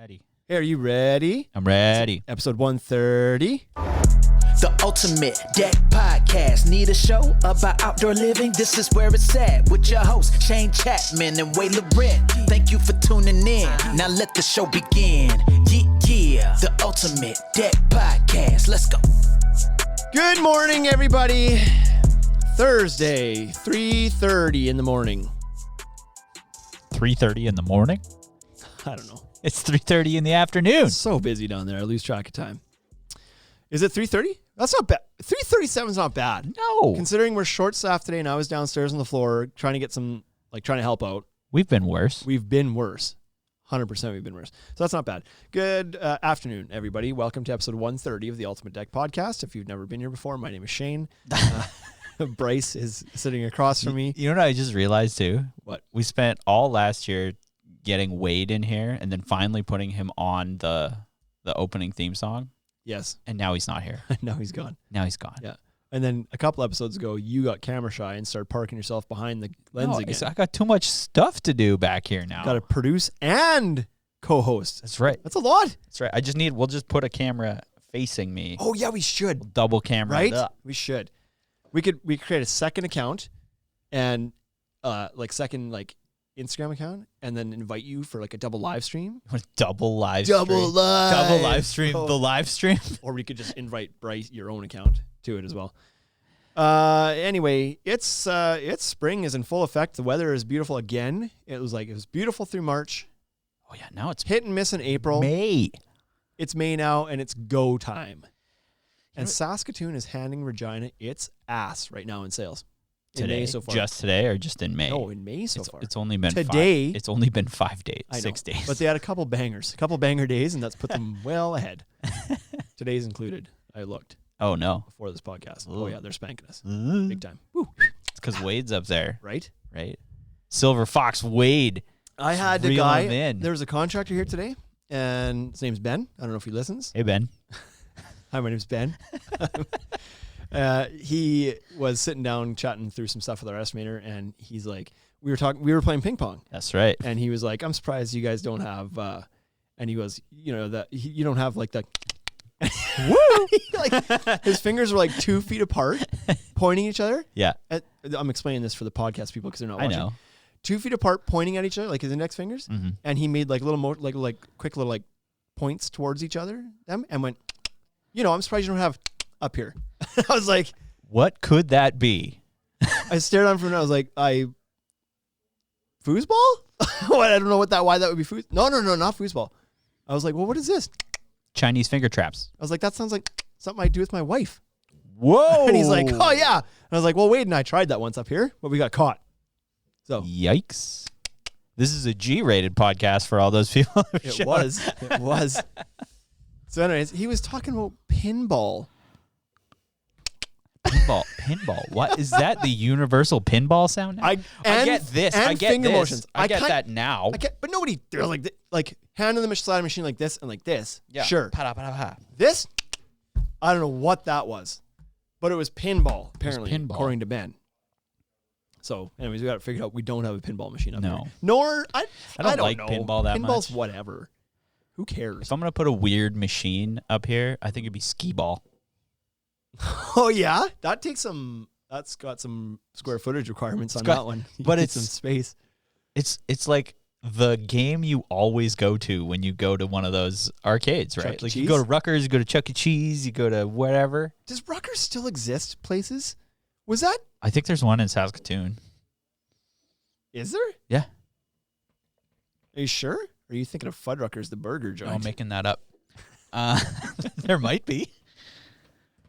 ready. Hey, are you ready? I'm ready. Episode 130. The Ultimate Deck Podcast. Need a show about outdoor living? This is where it's at. With your hosts, Shane Chapman and Way Laurent. Thank you for tuning in. Now let the show begin. Yeah. The Ultimate Deck Podcast. Let's go. Good morning, everybody. Thursday, 3:30 in the morning. 3:30 in the morning? I don't know. It's 3:30 in the afternoon. It's so busy down there. I lose track of time. Is it 3:30? That's not bad. 3:37 is not bad. No. Considering we're short-staffed today and I was downstairs on the floor trying to get some, trying to help out. We've been worse. We've been worse. 100% we've been worse. So that's not bad. Good afternoon, everybody. Welcome to episode 130 of the Ultimate Deck Podcast. If you've never been here before, my name is Shane. Bryce is sitting across from me. You know what I just realized too? What? We spent all last year getting Wade in here and then finally putting him on the opening theme song. Yes. And now he's not here. Now he's gone. Now he's gone. Yeah. And then a couple episodes ago, you got camera shy and started parking yourself behind the lens again. I got too much stuff to do back here now. Got to produce and co-host. That's right. That's a lot. That's right. We'll just put a camera facing me. Oh, yeah, we should. Double camera. Right? Up. We should. We could create a second account and second Instagram account and then invite you for a double live stream. Double live stream. Double live stream. Oh. The live stream. Or we could just invite Bryce, your own account, to it as well. Anyway, it's spring is in full effect. The weather is beautiful again. It was beautiful through March. Oh yeah, now it's Hit and miss in April. May. It's May now, and it's go time. And Saskatoon is handing Regina its ass right now in sales. Today, in May so far. Just today or just in May? No, in May so far. It's only been today. It's only been 5 days, I know, 6 days. But they had a couple banger days, and that's put them well ahead. Today's included. I looked Oh no! before this podcast. Ooh. Oh yeah, they're spanking us big time. Woo. It's because Wade's up there, Right? Silver Fox Wade. I had the reel guy. him in. There was a contractor here today, and his name's Ben. I don't know if he listens. Hey Ben. Hi, my name's Ben. He was sitting down chatting through some stuff with our estimator, and he's like, we were playing ping pong, That's right. and he was like, I'm surprised you guys don't have, and he goes, you don't have the, woo, his fingers were 2 feet apart, pointing at each other. Yeah, I'm explaining this for the podcast people because they're not I watching. know. 2 feet apart, pointing at each other, his index fingers, and he made little quick little points towards each other, and went, I'm surprised you don't have up here. I was like, What could that be? I stared on him and I was like, foosball? What? I don't know why that would be foos. No, not foosball. I was like, well, what is this? Chinese finger traps. I was like, that sounds like something I do with my wife. Whoa! And he's like, oh yeah. And I was like, well, Wade and I tried that once up here, but we got caught. So Yikes! This is a G-rated podcast for all those people. it was. So anyways, he was talking about pinball. Pinball. What is that? The universal pinball sound? Now? I get this. And I get finger this. motions. I get that now. But nobody, they're hand on the slide machine like this and like this. Yeah. Sure. Pa-da-pa-da-pa. This, I don't know what that was, but it was pinball, apparently, according to Ben. So, anyways, we got it figured out. We don't have a pinball machine up here. Nor, I don't like know. pinball that much. Pinball's whatever. Who cares? If I'm going to put a weird machine up here, I think it'd be skee ball. Oh, yeah? That's got some square footage requirements on that one. But it's some space. It's like the game you always go to when you go to one of those arcades, right? Chuck E. You go to Rutgers, you go to Chuck E. Cheese, you go to whatever. Does Rutgers still exist places? Was that? I think there's one in Saskatoon. Is there? Yeah. Are you sure? Or are you thinking of Fuddruckers, the burger joint? No, I'm making that up. There might be.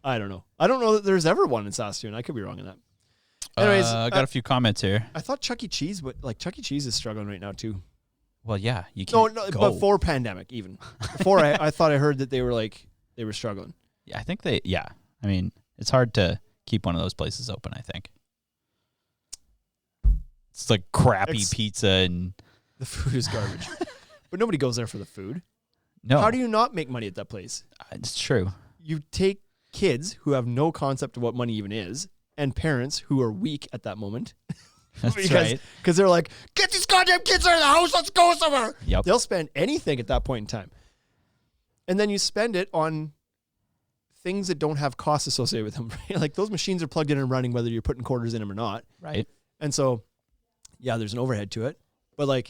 I don't know. I don't know that there's ever one in Saskatoon. I could be wrong in that. Anyways, I got a few comments here. I thought Chuck E. Cheese, but Chuck E. Cheese is struggling right now too. Well, yeah, you can't. No, go. before pandemic, even before I thought I heard that they were struggling. Yeah, I think they. Yeah, I mean, it's hard to keep one of those places open. I think it's like crappy pizza and the food is garbage. But nobody goes there for the food. No, how do you not make money at that place? It's true. You take kids who have no concept of what money even is, and parents who are weak at that moment, That's right. Because they're like, get these goddamn kids out of the house. Let's go somewhere. Yep. They'll spend anything at that point in time. And then you spend it on things that don't have costs associated with them. Right? Like those machines are plugged in and running whether you're putting quarters in them or not. Right. And so, yeah, there's an overhead to it. But like,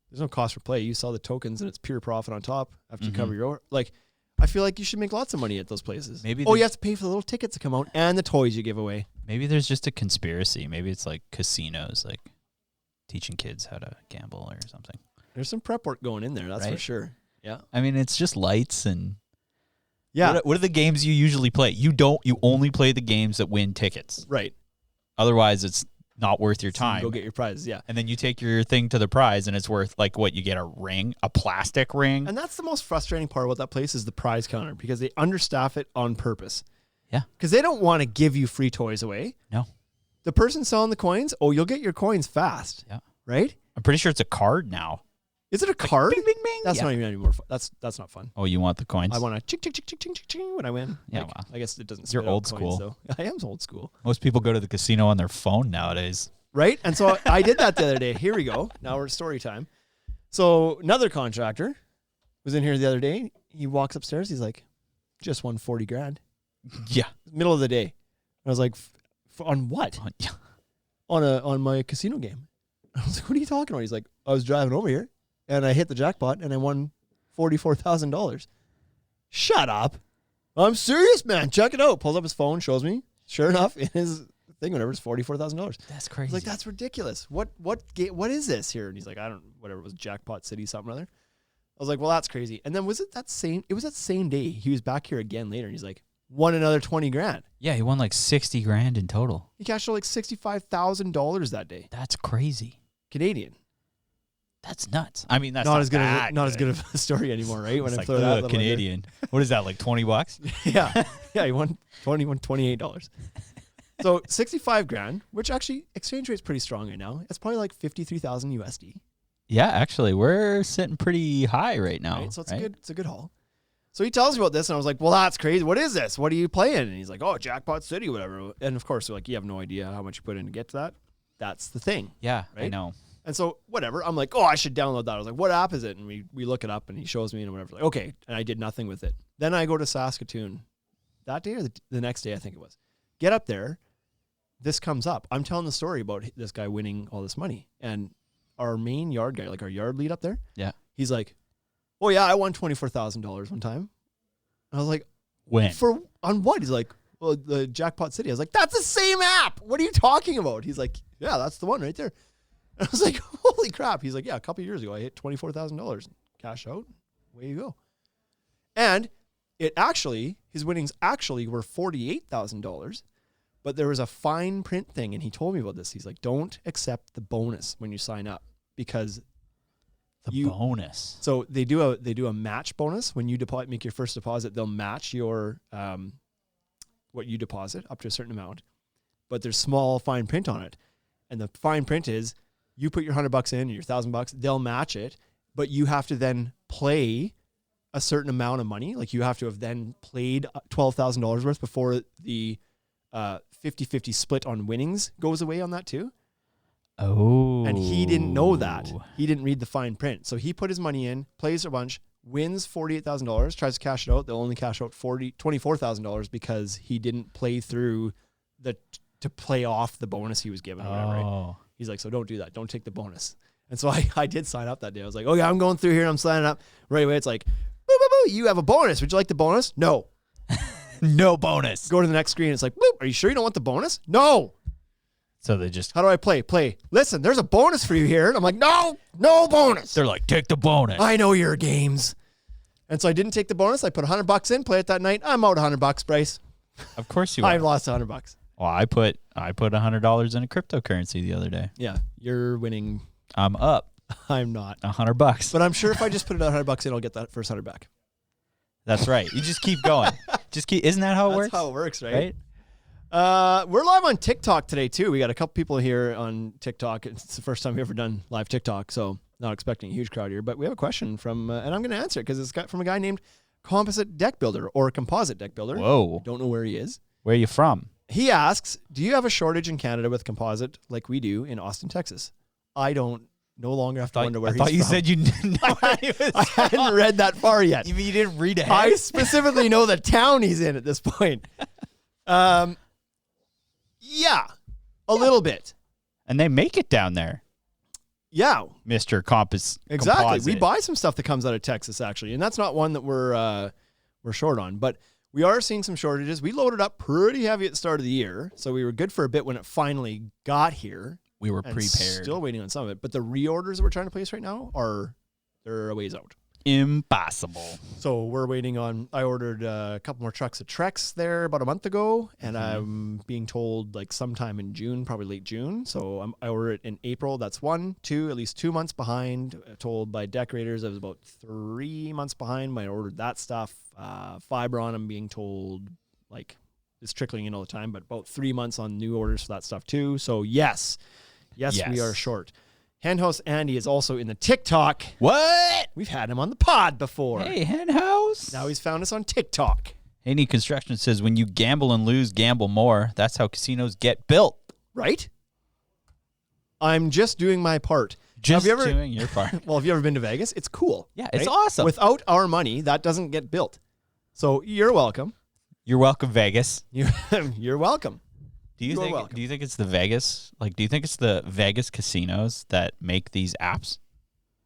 there's no cost for play. You sell the tokens and it's pure profit on top after you cover your over. Like, I feel like you should make lots of money at those places. Maybe you have to pay for the little tickets to come out and the toys you give away. Maybe there's just a conspiracy. Maybe it's like casinos, like teaching kids how to gamble or something. There's some prep work going in there, that's for Right? sure. Yeah. I mean, it's just lights and Yeah. What are the games you usually play? You only play the games that win tickets. Right. Otherwise, it's not worth your So time. go get your prizes, yeah. And then you take your thing to the prize, and it's worth like what you get a ring, a plastic ring. And that's the most frustrating part about that place is the prize counter because they understaff it on purpose. Yeah. Because they don't want to give you free toys away. No. The person selling the coins, you'll get your coins fast. Yeah. Right? I'm pretty sure it's a card now. Is it a card? Bing, bing, bing. That's Yeah. not even anymore fun. That's not fun. Oh, you want the coins? I want to chick, chick, chick, chick, chick, chick, chick when I win. Yeah, Like, well. I guess it doesn't You're spit out old coins, school. though. I am old school. Most people go to the casino on their phone nowadays. Right? And so I did that the other day. Here we go. Now we're at story time. So another contractor was in here the other day. He walks upstairs. He's like, just won 40 grand. Yeah. Middle of the day. I was like, on what? Yeah. On my casino game. I was like, what are you talking about? He's like, I was driving over here and I hit the jackpot and I won $44,000. Shut up. I'm serious, man. Check it out. Pulls up his phone, shows me. Sure enough, in his thing, whatever, it's $44,000. That's I crazy. was like, that's ridiculous. What is this here? And he's like, whatever, it was Jackpot City, something or other. I was like, well, that's crazy. And then it was that same day. He was back here again later and he's like, won another 20 grand. Yeah, he won like 60 grand in total. He cashed out like $65,000 that day. That's crazy. Canadian. That's nuts. I mean, that's Not as good of a story anymore, right? It's I like, throw that little Canadian. What is that, like $20? Yeah. Yeah, he won $28. So 65 grand, which actually exchange rate's pretty strong right now. It's probably like 53,000 USD. Yeah, actually, we're sitting pretty high right now. Right? So it's a good haul. So he tells me about this and I was like, well, that's crazy. What is this? What are you playing? And he's like, oh, Jackpot City, whatever. And of course, like, you have no idea how much you put in to get to that. That's the thing. Yeah, I Right? know. And so whatever, I'm like, oh, I should download that. I was like, what app is it? And we look it up and he shows me and whatever. Like, okay. And I did nothing with it. Then I go to Saskatoon that day or the next day, I think it was. Get up there. This comes up. I'm telling the story about this guy winning all this money. And our main yard guy, like our yard lead up there. Yeah. He's like, oh yeah, I won $24,000 one time. And I was like, When? on what? He's like, well, the Jackpot City. I was like, that's the same app. What are you talking about? He's like, yeah, that's the one right there. And I was like, holy crap. He's like, yeah, a couple of years ago, I hit $24,000. Cash out. Way you go. And his winnings actually were $48,000. But there was a fine print thing, and he told me about this. He's like, don't accept the bonus when you sign up because bonus. So they do a match bonus when you make your first deposit. They'll match your what you deposit up to a certain amount, but there's small fine print on it, and the fine print is you put your $100 in or your $1,000, they'll match it, but you have to then play a certain amount of money. Like you have to have then played $12,000 worth before the 50-50 split on winnings goes away on that too. Oh. And he didn't know that. He didn't read the fine print. So he put his money in, plays a bunch, wins $48,000, tries to cash it out. They'll only cash out $24,000 because he didn't play through to play off the bonus he was given or whatever. Right? He's like, so don't do that. Don't take the bonus. And so I did sign up that day. I was like, okay, I'm going through here and I'm signing up. Right away, it's like, boo, boo, boo, you have a bonus. Would you like the bonus? No. No bonus. Go to the next screen. It's like, boop, are you sure you don't want the bonus? No. So they just, How do I play? Listen, there's a bonus for you here. And I'm like, no bonus. they're like, take the bonus. I know your games. And so I didn't take the bonus. I put $100 in, play it that night. I'm out $100, Bryce. Of course you I are. lost $100. Well, I put $100 in a cryptocurrency the other day. Yeah, you're winning. I'm up I'm not. $100. But I'm sure if I just put another $100 in, I'll get that first $100 back. That's right. You just keep going. Isn't that how it works? That's how it works, right? We're live on TikTok today, too. We got a couple people here on TikTok. It's the first time we've ever done live TikTok, so not expecting a huge crowd here. But we have a question from, and I'm going to answer it because it's got from a guy named Composite Deck Builder or Composite Deck Builder. Whoa. Don't know where he is. Where are you from? He asks, do you have a shortage in Canada with composite like we do in Austin, Texas? I don't no longer have to wonder where he's from. I thought you said you didn't know where he was I hadn't read that far yet. You mean you didn't read ahead? I specifically know the town he's in at this point. Yeah, a little bit. And they make it down there. Yeah. Mr. Compass. Exactly. Composite. We buy some stuff that comes out of Texas, actually, and that's not one that we're short on, but we are seeing some shortages. We loaded up pretty heavy at the start of the year, so we were good for a bit when it finally got here. We were and prepared. Still waiting on some of it, but the reorders that we're trying to place right now they're a ways out. Impossible. So we're waiting on. I ordered a couple more trucks of Trex there about a month ago, and I'm being told like sometime in June, probably late June. So I ordered it in April. That's 1, 2, at least 2 months behind. Told by decorators I was about 3 months behind when I ordered that stuff. Fibron, I'm being told like it's trickling in all the time, but about 3 months on new orders for that stuff too. So yes, we are short. Henhouse Andy is also in the TikTok. What? We've had him on the pod before. Hey, Henhouse. Now he's found us on TikTok. Any Construction says, when you gamble and lose, gamble more. That's how casinos get built. Right? I'm just doing my part. Doing your part. Well, have you ever been to Vegas? It's cool. Yeah, it's awesome. Without our money, that doesn't get built. So you're welcome. You're welcome, Vegas. You're welcome. Do you think it's the Vegas? Like, do you think it's the Vegas casinos that make these apps?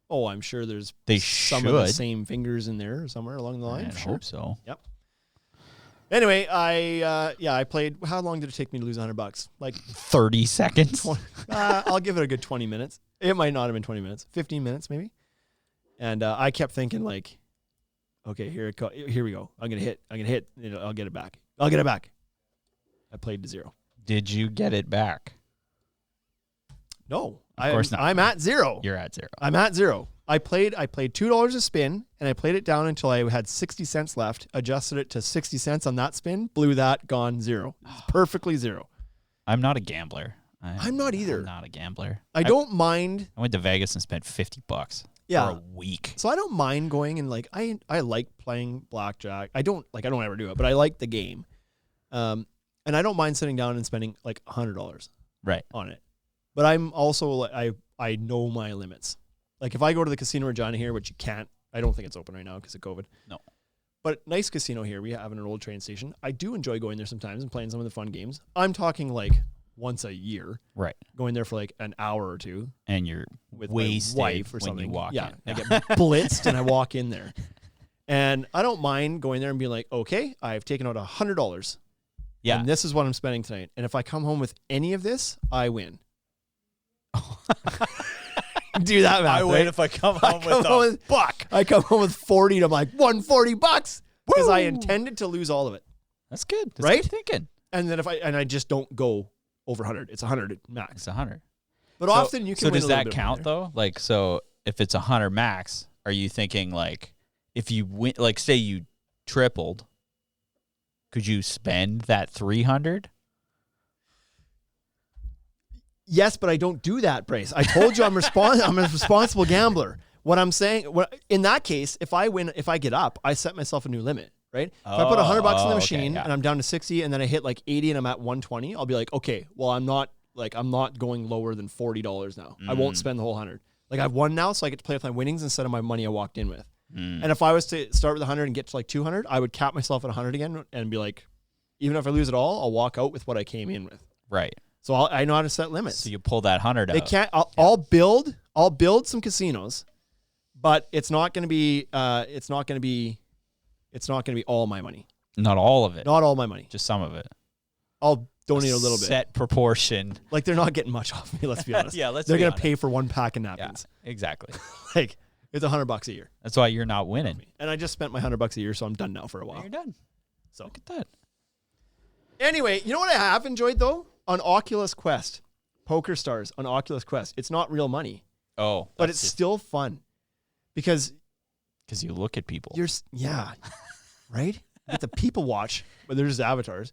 Oh, I'm sure there's They some of the same fingers in there somewhere along the line. I hope so. Yep. Anyway, I played. How long did it take me to lose $100? Like 30 seconds. I'll give it a good 20 minutes. It might not have been 20 minutes, 15 minutes maybe. And I kept thinking like, okay, here we go. I'm gonna hit. I'll get it back. I played to zero. Did you get it back? No, of course not. I'm at zero. You're at zero. I'm at zero. I played $2 a spin, and I played it down until I had 60 cents left. Adjusted it to 60 cents on that spin. Blew that. Gone zero. Perfectly zero. I'm not a gambler. I'm not either. I'm not a gambler. I don't mind. I went to Vegas and spent $50 for a week. So I don't mind going and like I like playing blackjack. I don't ever do it, but I like the game. And I don't mind sitting down and spending like $100 on it. But I'm also like I know my limits. Like if I go to the Casino Regina here, which you can't, I don't think it's open right now because of COVID. No. But nice casino here. We have an old train station. I do enjoy going there sometimes and playing some of the fun games. I'm talking like once a year. Right. Going there for like an hour or two. And you're with wasted my wife or when something. You walk in. I get blitzed and I walk in there. And I don't mind going there and being like, okay, I've taken out $100. Yeah. And this is what I'm spending tonight. And if I come home with any of this, I win. Do that math. I win if I come home with $1. I come home with 40 and I'm like, $140 because I intended to lose all of it. That's good. That's right? Good thinking. And then I just don't go over 100. It's 100 max. It's 100. But often you can. So win does a little that bit count more though? Like, so if it's 100 max, are you thinking like if you win, like say you tripled, could you spend that 300? Yes, but I don't do that, Bryce. I told you I'm a responsible gambler. What I'm saying, in that case, if I win, if I get up, I set myself a new limit, right? If I put $100 in the machine and I'm down to 60 and then I hit like 80 and I'm at 120, I'll be like, okay, well, I'm not going lower than $40 now. I won't spend the whole 100. Like I've won now, so I get to play with my winnings instead of my money I walked in with. And if I was to start with 100 and get to like 200, I would cap myself at 100 again and be like, even if I lose it all, I'll walk out with what I came in with. Right. So I know how to set limits. So you pull that 100 out. They can't. I'll build some casinos, but it's not going to be. It's not going to be all my money. Not all of it. Not all my money. Just some of it. I'll donate a little bit. Set proportion. Like they're not getting much off me. Let's be honest. Yeah, They're going to pay for one pack of napkins. Yeah, exactly. Like it's $100 a year. That's why you're not winning. And I just spent my $100 a year, so I'm done now for a while. You're done. So look at that. Anyway, you know what I have enjoyed though? On Oculus Quest, Poker Stars on Oculus Quest. It's not real money. Oh, but it's still fun because you look at people. Right? You get the people watch, but they're just avatars.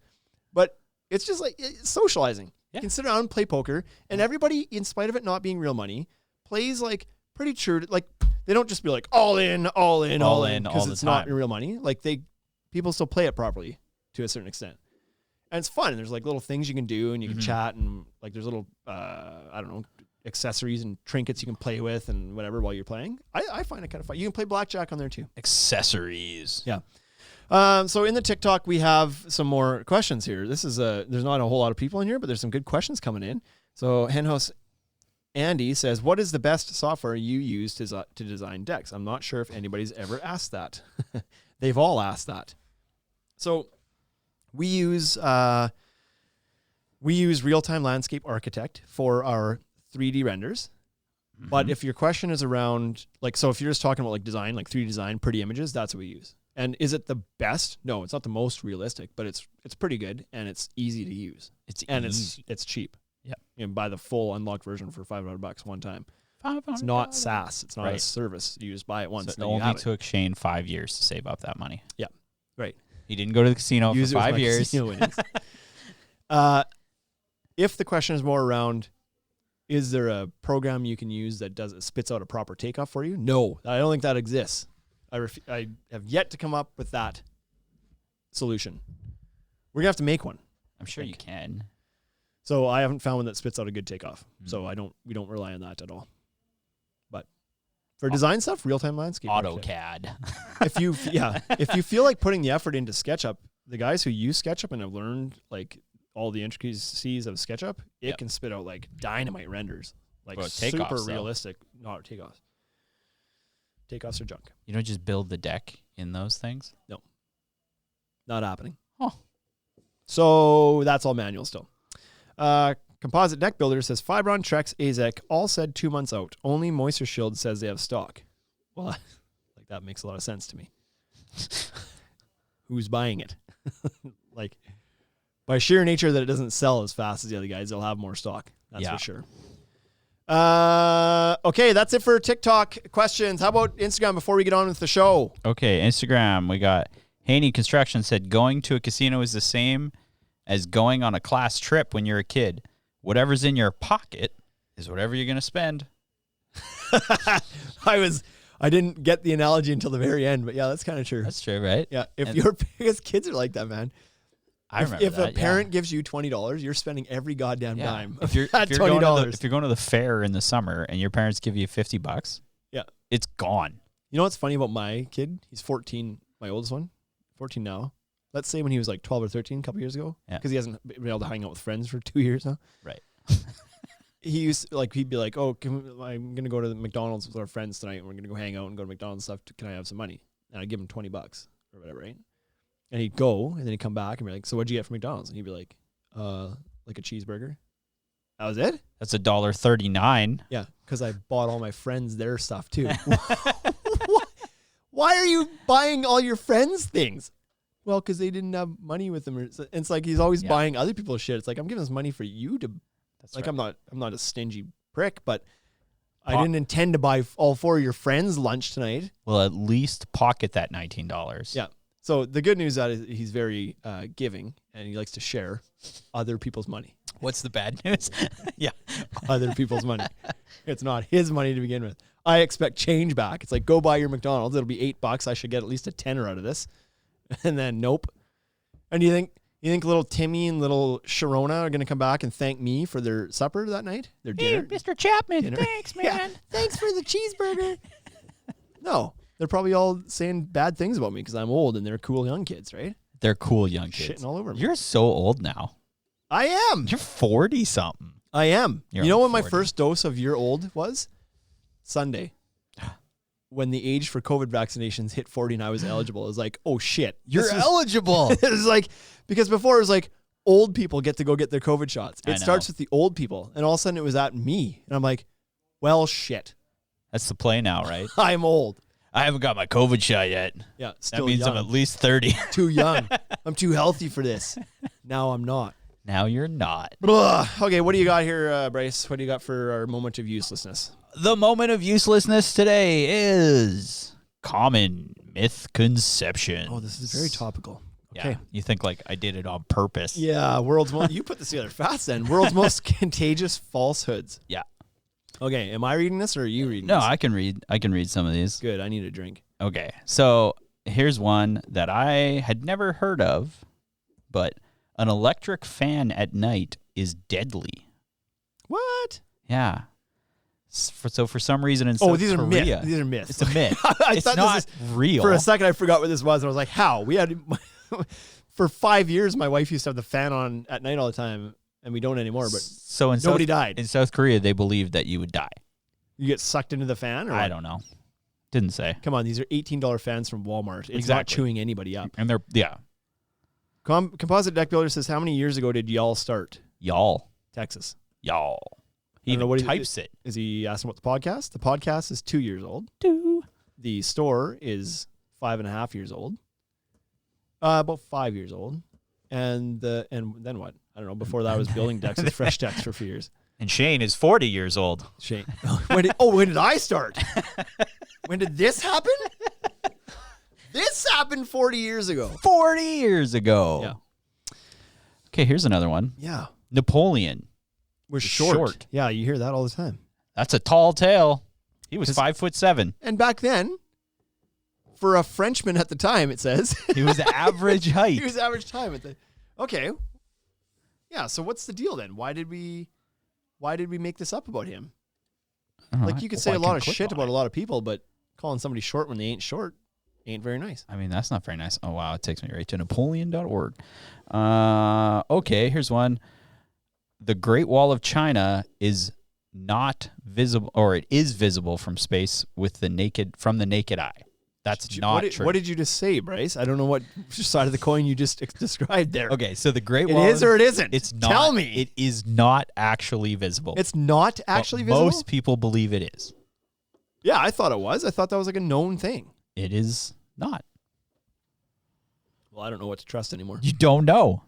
But it's just like it's socializing. Yeah. You can sit around and play poker, and everybody, in spite of it not being real money, plays like pretty true. Like they don't just be like all in because it's not real money. Like people still play it properly to a certain extent. And it's fun. And there's like little things you can do, and you can chat, and like there's little I don't know, accessories and trinkets you can play with and whatever while you're playing. I find it kind of fun. You can play blackjack on there too. Accessories. Yeah. So in the TikTok, we have some more questions here. This is there's not a whole lot of people in here, but there's some good questions coming in. So Henhouse Andy says, what is the best software you use to design decks? I'm not sure if anybody's ever asked that. They've all asked that. So we use Real-Time Landscape Architect for our 3D renders. But if your question is around, like, so if you're just talking about like design, like 3D design, pretty images, that's what we use. And is it the best? No, it's not the most realistic, but it's pretty good, and it's easy to use. It's cheap. Yeah. You can buy the full unlocked version for $500 one time. It's not SaaS. It's not a service. You just buy it once. So it only took Shane 5 years to save up that money. Yeah. Right. He didn't go to the casino for 5 years. If the question is more around, is there a program you can use that spits out a proper takeoff for you? No, I don't think that exists. I have yet to come up with that solution. We're gonna have to make one. I'm sure you can. So I haven't found one that spits out a good takeoff. So we don't rely on that at all. But for design stuff, Real-Time Landscape. AutoCAD. if you feel like putting the effort into SketchUp, the guys who use SketchUp and have learned like all the intricacies of SketchUp, it can spit out like dynamite renders, like super realistic. Not takeoffs. Takeoffs are junk. You don't just build the deck in those things? No. Not happening. Oh. So that's all manual still. Composite Deck Builder says Fibron, Trex, AZEK all said 2 months out. Only Moisture Shield says they have stock. Well, like that makes a lot of sense to me. Who's buying it? Like, by sheer nature that it doesn't sell as fast as the other guys, they'll have more stock. That's for sure. Okay, that's it for TikTok questions. How about Instagram before we get on with the show? Okay, Instagram. We got Haney Construction said going to a casino is the same as going on a class trip when you're a kid. Whatever's in your pocket is whatever you're going to spend. I didn't get the analogy until the very end, but yeah, that's kind of true. That's true, right? Yeah, your biggest kids are like that, man. If a parent gives you $20, you're spending every goddamn dime. If you're going to the fair in the summer and your parents give you $50, it's gone. You know what's funny about my kid? He's 14, my oldest one, 14 now. Let's say when he was like 12 or 13 a couple years ago, because he hasn't been able to hang out with friends for 2 years now. Right. He'd be like, oh, I'm going to go to the McDonald's with our friends tonight, and we're going to go hang out and go to McDonald's stuff. Can I have some money? And I'd give him $20 or whatever, right? And he'd go, and then he'd come back and be like, so what'd you get from McDonald's? And he'd be like a cheeseburger. That was it? That's $1.39. Yeah, because I bought all my friends their stuff too. Why are you buying all your friends' things? Well, because they didn't have money with them. It's like he's always buying other people's shit. It's like, I'm giving this money for you to... That's like, right. I'm not a stingy prick, but I didn't intend to buy all 4 of your friends lunch tonight. Well, at least pocket that $19. Yeah. So the good news is he's very giving, and he likes to share other people's money. What's the bad news? Other people's money. It's not his money to begin with. I expect change back. It's like, go buy your McDonald's. It'll be $8. I should get at least a tenner out of this. And then nope. And you think little Timmy and little Sharona are going to come back and thank me for their supper that night? Their dinner? Hey, Mr. Chapman, thanks, man. Yeah, thanks for the cheeseburger. No. They're probably all saying bad things about me because I'm old and they're cool young kids, right? They're cool young kids. Shitting all over me. You're so old now. I am. You're 40-something. I am. You know what my first dose of year old was? Sunday. When the age for COVID vaccinations hit 40 and I was eligible. It was like, oh shit. You're eligible. It was like, because before it was like, old people get to go get their COVID shots. It starts with the old people. And all of a sudden it was at me. And I'm like, well, shit. That's the play now, right? I'm old. I haven't got my COVID shot yet. Yeah, still that means young. I'm at least 30. Too young. I'm too healthy for this. Now I'm not. Now you're not. Okay, what do you got here, Bryce? What do you got for our moment of uselessness? The moment of uselessness today is Common Misconception. Oh, this is very topical. Okay. Yeah, you think like I did it on purpose. Yeah, you put this together fast then. World's most contagious falsehoods. Yeah. Okay, am I reading this or are you reading this? No, I can read some of these. Good, I need a drink. Okay, so here's one that I had never heard of, but An electric fan at night is deadly. What? Yeah. So for some reason in South these are Korea, myths. These are myths. It's a myth. I It's thought not this real. For a second, I forgot what this was. And I was like, how? We had for 5 years, my wife used to have the fan on at night all the time, and we don't anymore. But so nobody died. In South Korea, they believed that you would die. You get sucked into the fan? Or I what? don't know. Didn't say. Come on, these are $18 fans from Walmart. It's not chewing anybody up. And they're, yeah. Composite Deck Builder says, how many years ago did y'all start? Y'all. Texas. Y'all. I He don't know what types it. Is he asking about the podcast? The podcast is 2 years old. The store is 5.5 years old. About 5 years old. And then what? I don't know. Before that, I was building decks with Fresh Decks for a few years. And Shane is 40 years old. Shane. When did I start? When did this happen? This happened 40 years ago. 40 years ago. Yeah. Okay, here's another one. Yeah. Napoleon. We're short. Yeah, you hear that all the time. That's a tall tale. He was 5'7". And back then, for a Frenchman at the time, it says. He was average height. He was average time at the. Okay. Yeah, so what's the deal then? Why did we make this up about him? Like, you could say a lot of shit about a lot of people, but calling somebody short when they ain't short ain't very nice. I mean, that's not very nice. Oh, wow. It takes me right to Napoleon.org. Okay, here's one. The Great Wall of China is not visible, or it is visible from space from the naked eye. That's not true. What did you just say, Bryce? I don't know what side of the coin you just described there. Okay, so the Great Wall... It is or it isn't? It's not. Tell me. It is not actually visible. It's not actually visible? Most people believe it is. Yeah, I thought it was. I thought that was like a known thing. It is not. Well, I don't know what to trust anymore. You don't know.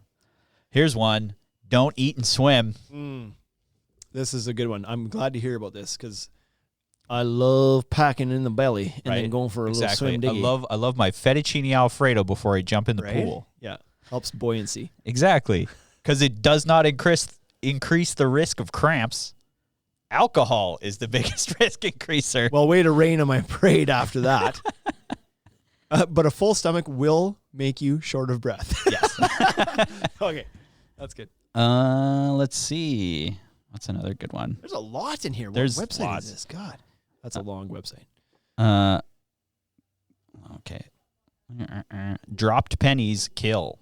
Here's one. Don't eat and swim. This is a good one. I'm glad to hear about this because I love packing in the belly and then going for a little swim diggy. I love my fettuccine Alfredo before I jump in the pool. Yeah, helps buoyancy. Exactly, because it does not increase the risk of cramps. Alcohol is the biggest risk increaser. Well, way to rain on my parade after that. But a full stomach will make you short of breath. Yes. Okay, that's good. Let's see. What's another good one? There's a lot in here. There's what website lots. is this? God, that's a long website. Okay. Dropped pennies kill.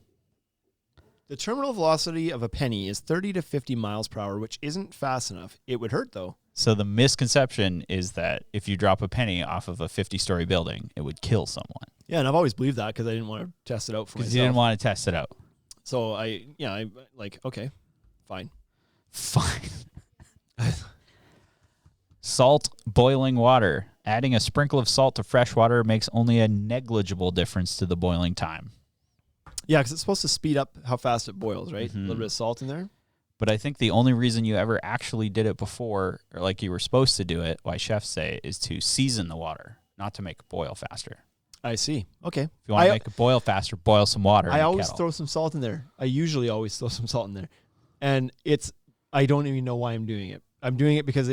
The terminal velocity of a penny is 30 to 50 miles per hour, which isn't fast enough. It would hurt, though. So the misconception is that if you drop a penny off of a 50-story building, it would kill someone. Yeah, and I've always believed that because I didn't want to test it out for myself. Because you didn't want to test it out. So I okay, fine. Salt boiling water. Adding a sprinkle of salt to fresh water makes only a negligible difference to the boiling time. Yeah, because it's supposed to speed up how fast it boils, right? A little bit of salt in there. But I think the only reason you ever actually did it before, or like you were supposed to do it, why chefs say, is to season the water, not to make it boil faster. I see. Okay. If you want to make it boil faster, boil some water. I always throw some salt in there. I usually always throw some salt in there. And I don't even know why I'm doing it. I'm doing it because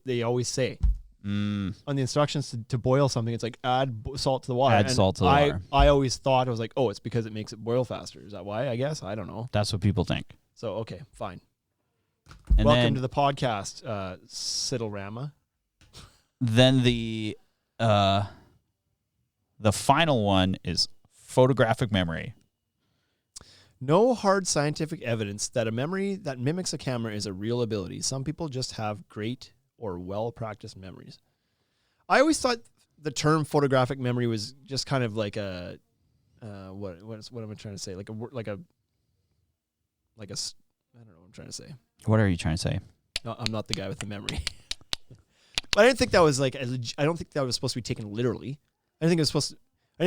they always say. On the instructions to boil something, it's like add salt to the water. Add salt to the water. I always thought, I was like, oh, it's because it makes it boil faster. Is that why? I guess. I don't know. That's what people think. So, okay, fine. And welcome to the podcast, Siddlerama. Then the final one is photographic memory. No hard scientific evidence that a memory that mimics a camera is a real ability. Some people just have great or well-practiced memories. I always thought the term photographic memory was just kind of like a what am I trying to say? Like a I don't know what I'm trying to say. What are you trying to say? No, I'm not the guy with the memory. But I didn't think that was like I don't think that was supposed to be taken literally. I didn't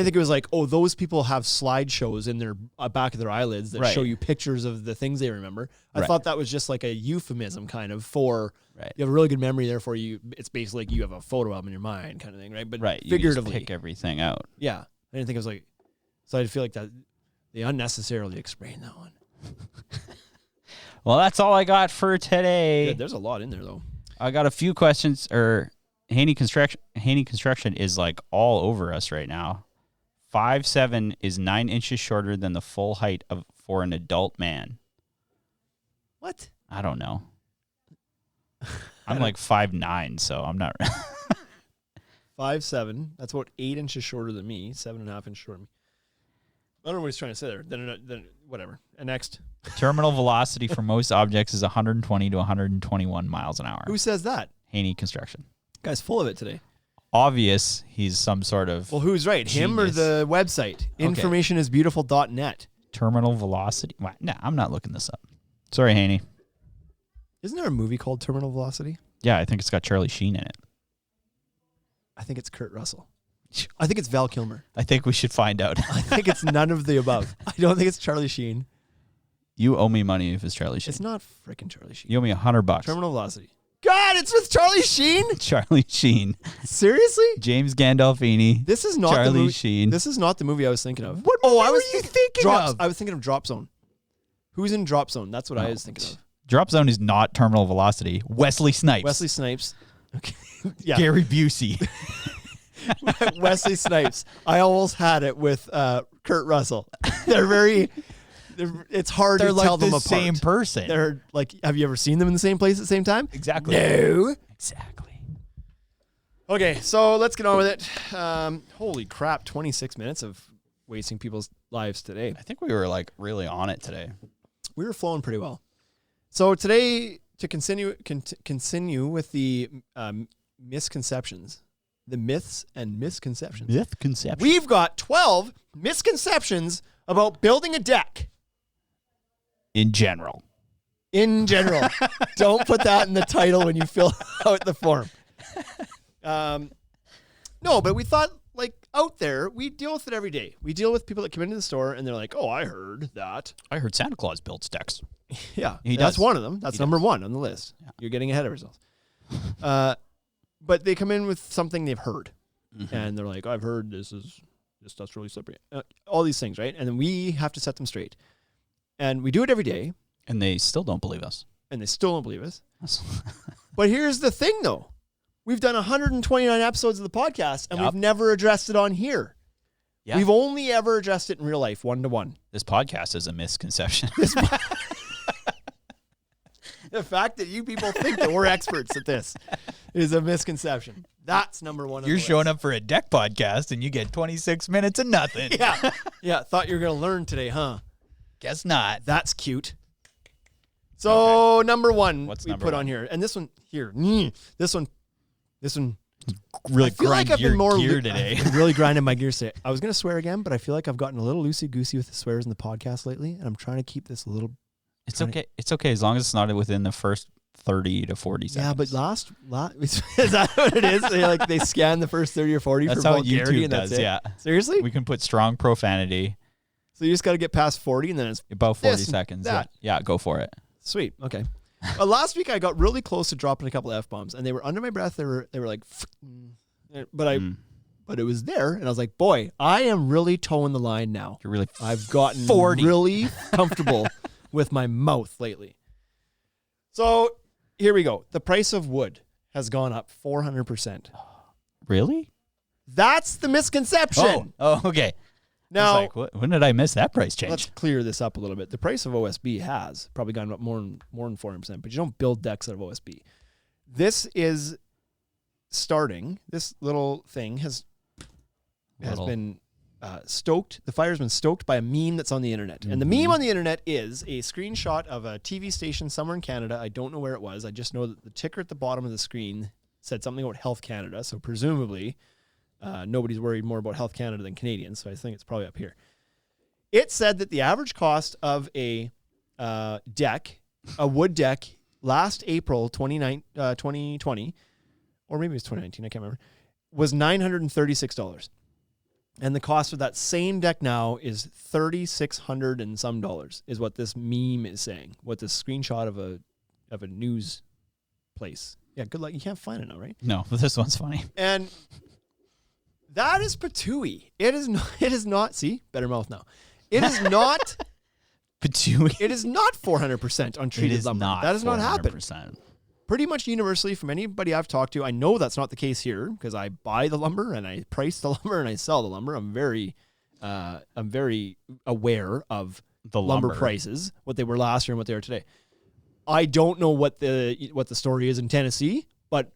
think it was like, oh, those people have slideshows in their back of their eyelids that show you pictures of the things they remember. I thought that was just like a euphemism kind of for you have a really good memory, therefore it's basically like you have a photo album in your mind kind of thing, right? But figuratively. You just pick everything out. Yeah. I didn't think it was like, so I feel like that they unnecessarily explained that one. Well, that's all I got for today. Yeah, there's a lot in there though. I got a few questions, Haney Construction is like all over us right now. 5'7" is 9 inches shorter than the full height of for an adult man? What? I don't know. I'm like 5'9", so I'm not. 5'7". That's about 8 inches shorter than me. 7.5 inches shorter than me. I don't know what he's trying to say there. Then whatever. And next. Terminal velocity for most objects is 120 to 121 miles an hour. Who says that? Haney Construction. Guy's full of it today. Obvious he's some sort of Well, who's right? Him or genius. the website? Informationisbeautiful.net. Terminal velocity. Nah, I'm not looking this up. Sorry, Haney. Isn't there a movie called Terminal Velocity? Yeah, I think it's got Charlie Sheen in it. I think it's Kurt Russell. I think it's Val Kilmer. I think we should find out. I think it's none of the above. I don't think it's Charlie Sheen. You owe me money if it's Charlie Sheen. It's not freaking Charlie Sheen. You owe me $100. Terminal Velocity. God, it's with Charlie Sheen? Charlie Sheen. Seriously? James Gandolfini. This is not Charlie the movie. Sheen. This is not the movie I was thinking of. What movie were you thinking of? I was thinking of Drop Zone. Who's in Drop Zone? That's what I was thinking of. Drop Zone is not Terminal Velocity. Wesley Snipes. Wesley Snipes. Okay. Yeah. Gary Busey. Wesley Snipes. I almost had it with Kurt Russell. It's hard They're to like tell them the apart. same person. They're like, have you ever seen them in the same place at the same time? Exactly. No. Exactly. Okay, so let's get on with it. Holy crap, 26 minutes of wasting people's lives today. I think we were like really on it today. We were flowing pretty well. So today, to continue with the misconceptions, the myths and misconceptions. Myth conception. We've got 12 misconceptions about building a deck. In general. In general. Don't put that in the title when you fill out the form. No, but we thought, like, out there, we deal with it every day. We deal with people that come into the store and they're like, oh, I heard that. I heard Santa Claus builds decks. Yeah, He that's does. one of them. That's He number does. one on the list. Yeah. You're getting ahead of yourselves. But they come in with something they've heard. Mm-hmm. And they're like, I've heard this stuff's really slippery. All these things, right? And then we have to set them straight. And we do it every day. And they still don't believe us. And they still don't believe us. But here's the thing, though. We've done 129 episodes of the podcast, and we've never addressed it on here. Yeah. We've only ever addressed it in real life, one-to-one. This podcast is a misconception. The fact that you people think that we're experts at this is a misconception. That's number one. You're showing up for a deck podcast and you get 26 minutes of nothing. Yeah. Thought you were going to learn today, huh? Guess not. That's cute. So number one, What's we number put one? on here, and this one here, this one. Really I feel like grind I've your been more gear today. I've been really grinding my gears today. I was going to swear again, but I feel like I've gotten a little loosey goosey with the swears in the podcast lately, and I'm trying to keep this a little. It's okay. It's okay as long as it's not within the first 30 to 40 seconds. Yeah, but last is that what it is? They scan the first 30 or 40 that's for how vulgarity, YouTube and that's does. it. Yeah, Seriously? we can put strong profanity. So you just got to get past 40, and then it's About 40 This, seconds. that. Yeah, go for it. sweet. Okay. Last week I got really close to dropping a couple of F-bombs, and they were under my breath. They were like, but it was there, and I was like, boy, I am really towing the line now. You're really. I've gotten 40. really comfortable with my mouth lately. So here we go. The price of wood has gone up 400%. Really? That's the misconception. Oh, okay. Now, I was like, when did I miss that price change? let's clear this up a little bit. The price of OSB has probably gone up more than 400%, but you don't build decks out of OSB. This is starting. This little thing has been stoked. The fire's been stoked by a meme that's on the internet. And the meme on the internet is a screenshot of a TV station somewhere in Canada. I don't know where it was. I just know that the ticker at the bottom of the screen said something about Health Canada. So presumably nobody's worried more about Health Canada than Canadians. So I think it's probably up here. It said that the average cost of a deck, a wood deck, last April 2020, or maybe it was 2019, I can't remember, was $936. And the cost of that same deck now is $3,600 and some dollars, is what this meme is saying. What this screenshot of a news place. Yeah, good luck. You can't find it now, right? No, but this one's funny. And that is patooey. It is not. See, better mouth now. It is not. Patooey. It is not 400% on It treated is lumber. not. That has not happened. 400%. Pretty much universally from anybody I've talked to, I know that's not the case here because I buy the lumber and I price the lumber and I sell the lumber. I'm very aware of the lumber prices, what they were last year and what they are today. I don't know what the story is in Tennessee, but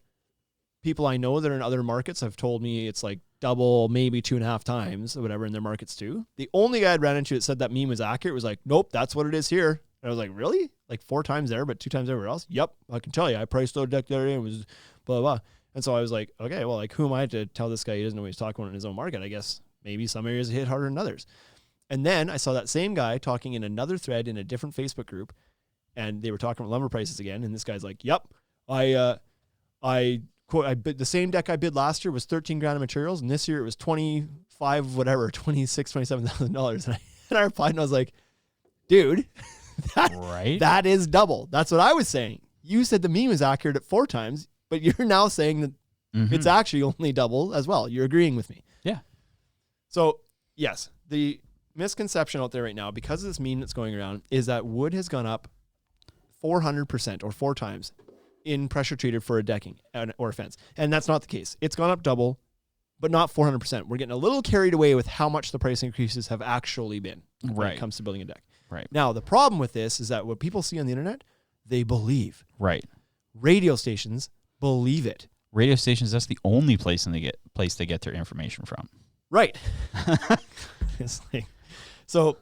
people I know that are in other markets have told me it's like double, maybe 2.5 times or whatever in their markets too. The only guy I'd ran into that said that meme was accurate was like, nope, that's what it is here. And I was like, really? Like 4 times there, but 2 times everywhere else? Yep, I can tell you. I priced the deck the other day and it was blah, blah, blah. And so I was like, okay, well, like who am I to tell this guy he doesn't know what he's talking about in his own market? I guess maybe some areas hit harder than others. And then I saw that same guy talking in another thread in a different Facebook group, and they were talking about lumber prices again. And this guy's like, yep, I bid the same deck I bid last year was 13 grand of materials, and this year it was 25, whatever, $27,000. And I replied and I was like, dude, that is double. That's what I was saying. You said the meme is accurate at 4 times, but you're now saying that it's actually only double as well. You're agreeing with me. Yeah. So yes, the misconception out there right now, because of this meme that's going around, is that wood has gone up 400% or 4 times in pressure treated for a decking or a fence. And that's not the case. It's gone up double, but not 400%. We're getting a little carried away with how much the price increases have actually been when it comes to building a deck. Right. Now, the problem with this is that what people see on the internet, they believe. Right. Radio stations believe it. Radio stations, that's the only place they get their information from. Right. It's like, so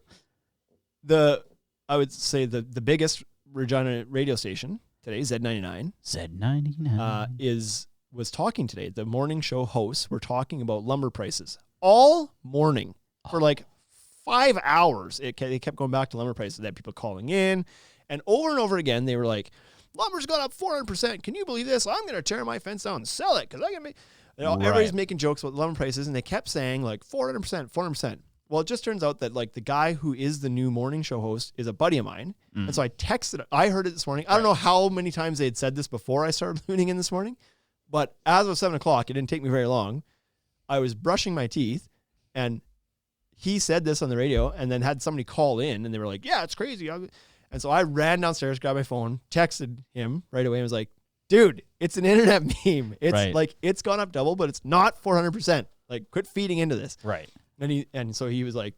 I would say the biggest Regina radio station today, Z99. Z99. Was talking today. The morning show hosts were talking about lumber prices all morning for like 5 hours. They kept going back to lumber prices. They had people calling in, and over again, they were like, lumber's gone up 400%. Can you believe this? I'm going to tear my fence down and sell it because I can make, everybody's making jokes about lumber prices, and they kept saying like 400%, 400%. Well, it just turns out that like the guy who is the new morning show host is a buddy of mine. And so I heard it this morning. I don't know how many times they had said this before I started tuning in this morning, but as of 7 o'clock, it didn't take me very long. I was brushing my teeth and he said this on the radio, and then had somebody call in and they were like, yeah, it's crazy. And so I ran downstairs, grabbed my phone, texted him right away and was like, dude, it's an internet meme. It's like, it's gone up double, but it's not 400%. Like, quit feeding into this. Right. And so he was like,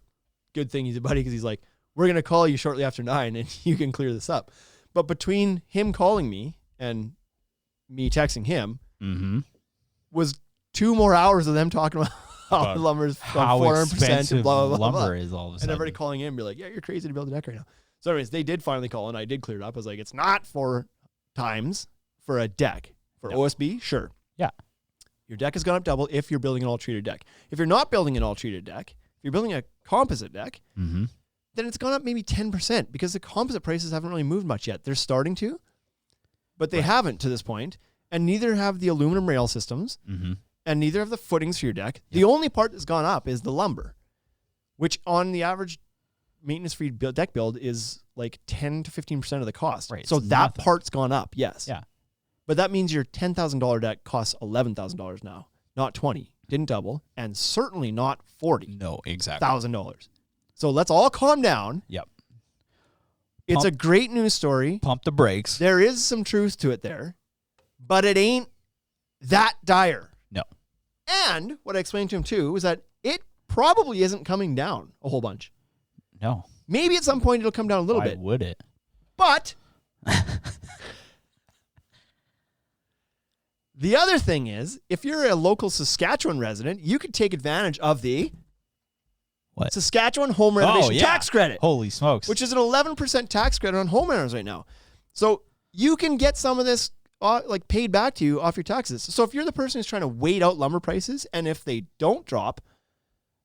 good thing he's a buddy, because he's like, we're going to call you shortly after 9 and you can clear this up. But between him calling me and me texting him was 2 more hours of them talking about how lumber's how 400% and blah, blah, blah, lumber blah. is all of a And sudden. everybody calling in and be like, yeah, you're crazy to build a deck right now. So anyways, they did finally call, and I did clear it up. I was like, it's not 4 times for a deck. For OSB, sure. Yeah. Your deck has gone up double if you're building an all-treated deck. If you're not building an all-treated deck, if you're building a composite deck, then it's gone up maybe 10%, because the composite prices haven't really moved much yet. They're starting to, but they haven't to this point, and neither have the aluminum rail systems, and neither have the footings for your deck. The only part that's gone up is the lumber, which on the average maintenance-free deck build is like 10 to 15% of the cost. Right. So that part's gone up, yes. Yeah. But that means your $10,000 deck costs $11,000 now, not $20,000. Didn't double, and certainly not $40,000. No, exactly. So let's all calm down. Yep. It's a great news story. Pump the brakes. There is some truth to it there, but it ain't that dire. No. And what I explained to him too was that it probably isn't coming down a whole bunch. No. Maybe at some point it'll come down a little bit. Why would it? But the other thing is, if you're a local Saskatchewan resident, you could take advantage of the Saskatchewan home renovation tax credit. Holy smokes. Which is an 11% tax credit on homeowners right now. So you can get some of this paid back to you off your taxes. So if you're the person who's trying to wait out lumber prices, and if they don't drop,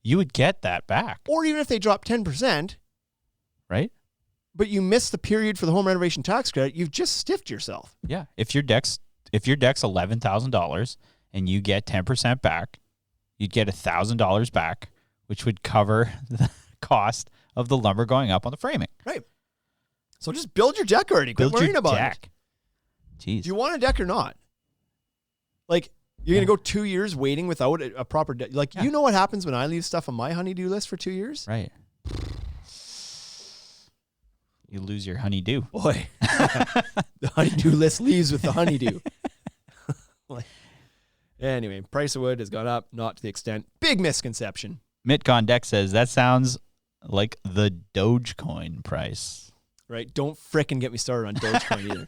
you would get that back. Or even if they drop 10%, right? But you miss the period for the home renovation tax credit, you've just stiffed yourself. Yeah. If your deck's $11,000 and you get 10% back, you'd get $1,000 back, which would cover the cost of the lumber going up on the framing. Right. So just build your deck already. Quit worrying about it. Jeez. Do you want a deck or not? Like, you're going to go 2 years waiting without a proper deck. Like, you know what happens when I leave stuff on my honey-do list for 2 years? Right. You lose your honey-do. Boy. The honey-do list leaves with the honey-do. Anyway, price of wood has gone up, not to the extent. Big misconception. Mitcon Deck says, that sounds like the Dogecoin price. Right? Don't frickin' get me started on Dogecoin either.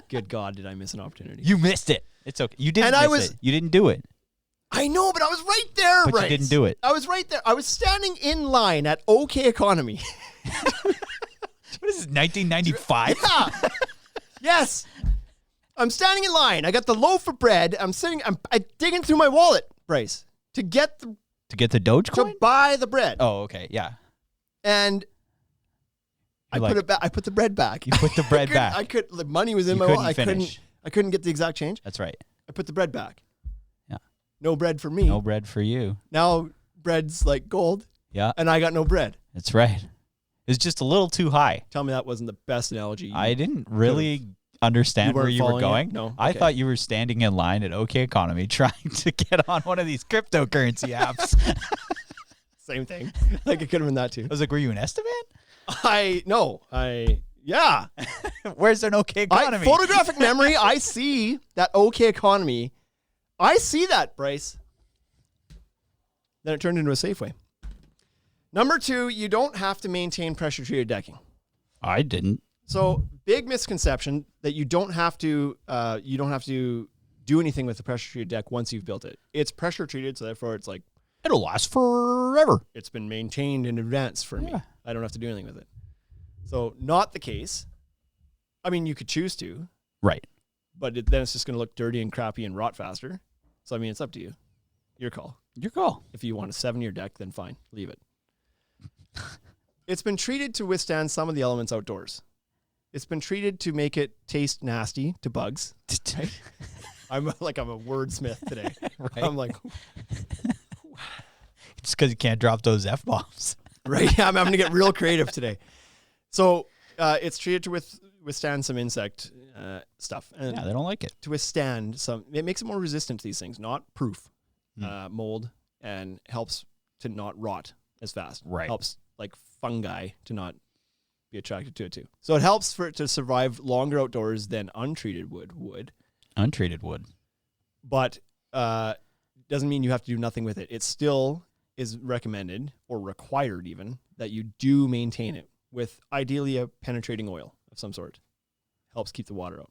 Good God, did I miss an opportunity? You missed it. It's okay. You didn't And miss it. You didn't do it. I know, but I was right there, But Bryce. you didn't do it. I was right there. I was standing in line at OK Economy. What is this, 1995? Yeah. Yes. I'm standing in line. I got the loaf of bread. I'm digging through my wallet, Bryce, to get the Dogecoin? to buy the bread. Oh, okay. Yeah. And I put it back. I put the bread back. You put the bread back. The money was in You my wallet. couldn't finish. I couldn't get the exact change. That's right. I put the bread back. Yeah. No bread for me. No bread for you. Now bread's like gold. Yeah. And I got no bread. That's right. It's just a little too high. Tell me that wasn't the best analogy. I didn't really understand where you were going. No. I Okay. thought you were standing in line at OK Economy trying to get on one of these cryptocurrency apps. Same thing. Like it could have been that too. I was like, were you in Estevan? Yeah. Where's an OK Economy? Photographic memory, I see that OK Economy. I see that, Bryce. Then it turned into a Safeway. Number 2, you don't have to maintain pressure-treated decking. I didn't. So, big misconception that you don't have to do anything with the pressure-treated deck once you've built it. It's pressure-treated, so therefore it's like, It'll last forever. it's been maintained in advance for me. Yeah. I don't have to do anything with it. So, not the case. I mean, you could choose to, Right. but then it's just going to look dirty and crappy and rot faster. So, I mean, it's up to you. Your call. Your call. If you want a 7-year deck, then fine. Leave it. It's been treated to withstand some of the elements outdoors. It's been treated to make it taste nasty to bugs. Right? I'm a wordsmith today. Right. I'm like, It's because you can't drop those F-bombs. right? I'm going to get real creative today. So it's treated to withstand some insect stuff. And Yeah, they don't like it. to withstand some, it makes it more resistant to these things, not proof, mold, and helps to not rot as fast. Right. Helps like fungi to not be attracted to it too. So it helps for it to survive longer outdoors than untreated wood would, Untreated wood. but doesn't mean you have to do nothing with it. It still is recommended or required even that you do maintain it with ideally a penetrating oil of some sort. Helps keep the water out.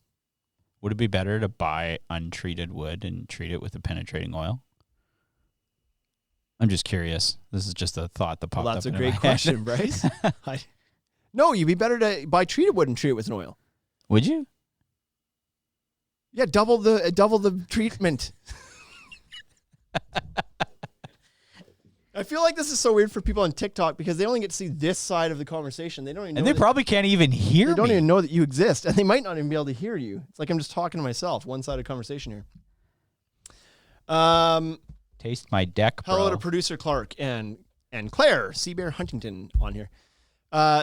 Would it be better to buy untreated wood and treat it with a penetrating oil? I'm just curious. This is just a thought that popped Well, up. that's a into great my question, head. Bryce. No, you'd be better to buy treated wood and treat it with an oil. Would you? Yeah, double the treatment. I feel like this is so weird for people on TikTok because they only get to see this side of the conversation. They don't even know And they probably can't even hear they don't me. even know that you exist, and they might not even be able to hear you. It's like I'm just talking to myself, one-sided conversation here. Taste my deck, bro. Hello to producer Clark and Claire Seabear Huntington on here.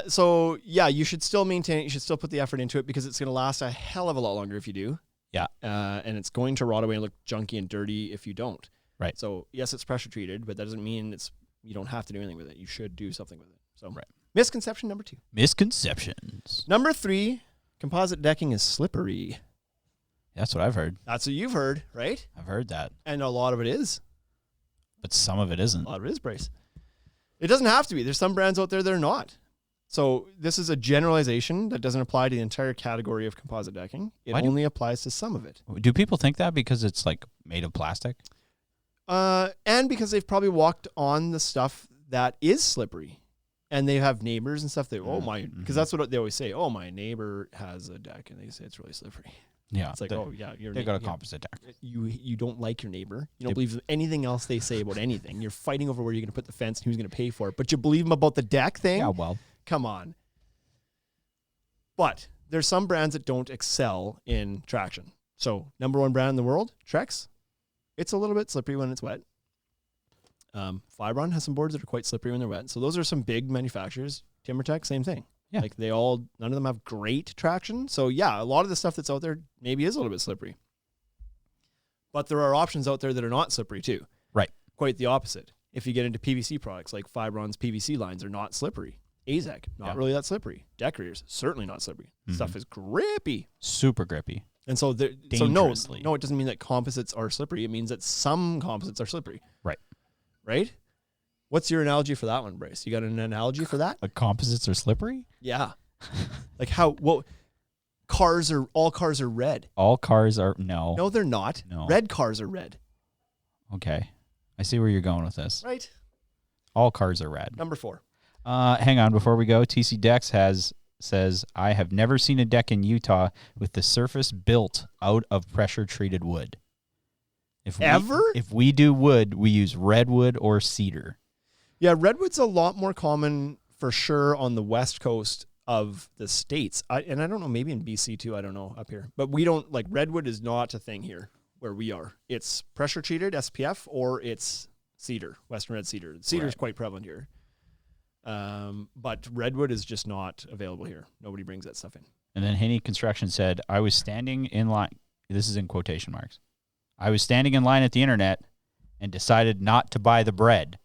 So yeah, you should still maintain it. You should still put the effort into it because it's going to last a hell of a lot longer if you do. Yeah. And it's going to rot away and look junky and dirty if you don't. Right. So yes, it's pressure treated, but that doesn't mean you don't have to do anything with it. You should do something with it. So Right. Misconception number 2. Misconceptions. Number 3, composite decking is slippery. That's what I've heard. That's what you've heard, right? I've heard that. And a lot of it is. But some of it A isn't. lot of it is, Bryce. It doesn't have to be. There's some brands out there that are not. So this is a generalization that doesn't apply to the entire category of composite decking. It Why do- only applies to some of it. Do people think that because it's like made of plastic? And because they've probably walked on the stuff that is slippery. And they have neighbors and stuff that, because that's what they always say. Oh, my neighbor has a deck, and they say it's really slippery. Yeah. It's like, they got a composite deck. You don't like your neighbor. You don't believe anything else they say about anything. You're fighting over where you're going to put the fence and who's going to pay for it. But you believe them about the deck thing? Yeah, well. Come on. But there's some brands that don't excel in traction. So number 1 brand in the world, Trex. It's a little bit slippery when it's wet. Fibron has some boards that are quite slippery when they're wet. So those are some big manufacturers. TimberTech, same thing. Yeah. Like none of them have great traction. So yeah, a lot of the stuff that's out there maybe is a little bit slippery. But there are options out there that are not slippery too. Right. Quite the opposite. If you get into PVC products, like Fibron's PVC lines are not slippery. AZEK, not really that slippery. Deck rears, certainly not slippery. Stuff is grippy. Super grippy. And so, no, Dangerously. it doesn't mean that composites are slippery. It means that some composites are slippery. Right. Right? What's your analogy for that one, Bryce? You got an analogy for that? Composites are slippery? Yeah. Like all cars are red. All cars are no. No, they're not. No. Red cars are red. Okay. I see where you're going with this. Right. All cars are red. Number 4. Hang on before we go. TC Dex says I have never seen a deck in Utah with the surface built out of pressure treated wood. If we do wood, we use redwood or cedar. Yeah, redwood's a lot more common for sure on the west coast of the States. And I don't know, maybe in BC too, I don't know, up here. But we don't, like, redwood is not a thing here where we are. It's pressure treated, SPF, or it's cedar, Western red cedar. Cedar is quite prevalent here. But redwood is just not available here. Nobody brings that stuff in. And then Haney Construction said, I was standing in line. This is in quotation marks. I was standing in line at the internet and decided not to buy the bread.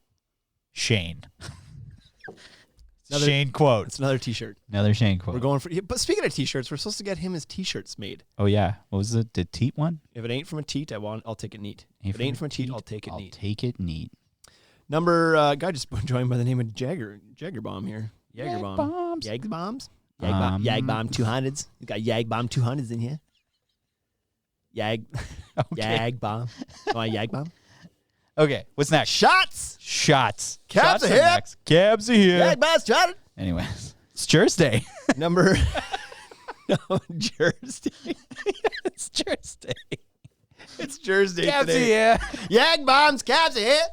Shane. Shane quote. It's another T-shirt. Another Shane quote. We're going for. But speaking of T-shirts, we're supposed to get him his T-shirts made. Oh yeah, what was it? The teat one? If it ain't from a teat, I'll take it neat. If it ain't from a teat, I'll take it neat. Take it neat. Number guy just joined by the name of Jagger Bomb here. Jagger Bomb. Yag bombs. Yag Bomb 200s. You got Yag Bomb 200s in here. Yag. Okay. Yag Bomb. Want Yag Bomb? Okay, what's next? Shots. Shots. Cabs Shots are hip. next. Cabs are here. Yag Bombs shot it. Anyways, it's Thursday. Number. No, Thursday. It's Thursday. It's Thursday Cabs today. are here. Yag Bombs. Cabs are hit.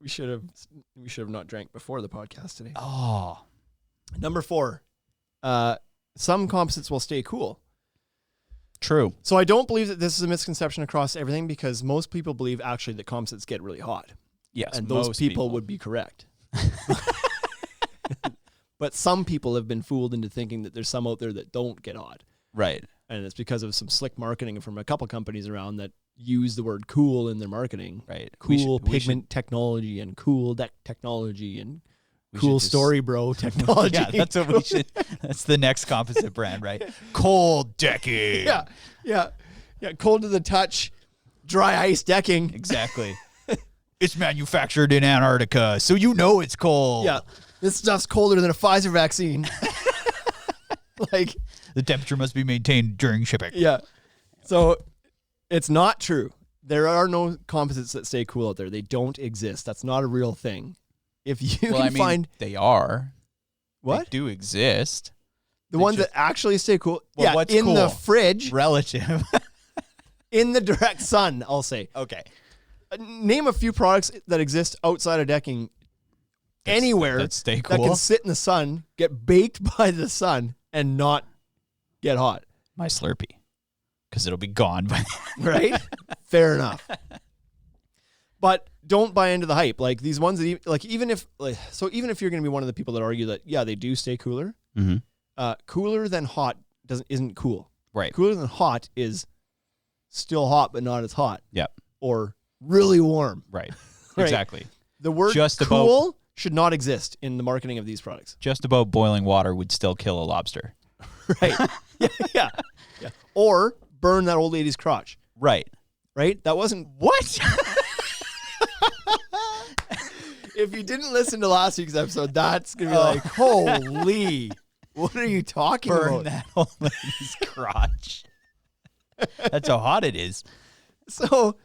We should have not drank before the podcast today. Oh. Number 4. Some composites will stay cool. True. So I don't believe that this is a misconception across everything, because most people believe actually that composites get really hot. Yes, and those people would be correct. But some people have been fooled into thinking that there's some out there that don't get hot. Right. And it's because of some slick marketing from a couple companies around that use the word cool in their marketing. Right. Cool pigment technology and cool deck technology and cool story bro technology. Yeah, that's what we should. That's the next composite brand, right? Cold decking. Yeah. Cold to the touch, dry ice decking. Exactly. It's manufactured in Antarctica, so you know it's cold. Yeah. This stuff's colder than a Pfizer vaccine. Like, the temperature must be maintained during shipping. Yeah. So it's not true. There are no composites that stay cool out there. They don't exist. That's not a real thing. If you find they are. What? They do exist. The ones that actually stay cool. Well, yeah, what's in cool? the fridge. Relative. In the direct sun, I'll say. Okay. Name a few products that exist outside of decking anywhere that stay cool. that can sit in the sun, get baked by the sun, and not get hot. My Slurpee. Because it'll be gone by right? Fair enough. But don't buy into the hype. Like these ones that, even if you're going to be one of the people that argue that, yeah, they do stay cooler. Mm-hmm. Cooler than hot isn't cool. Right. Cooler than hot is still hot, but not as hot. Yep. Or really warm. Right. Right. Exactly. The word Just cool should not exist in the marketing of these products. Just about boiling water would still kill a lobster. Right. Yeah. Or burn that old lady's crotch. Right. Right? That wasn't... What? If you didn't listen to last week's episode, that's going to be like, holy, what are you talking about? Burn that old lady's crotch. That's how hot it is. So,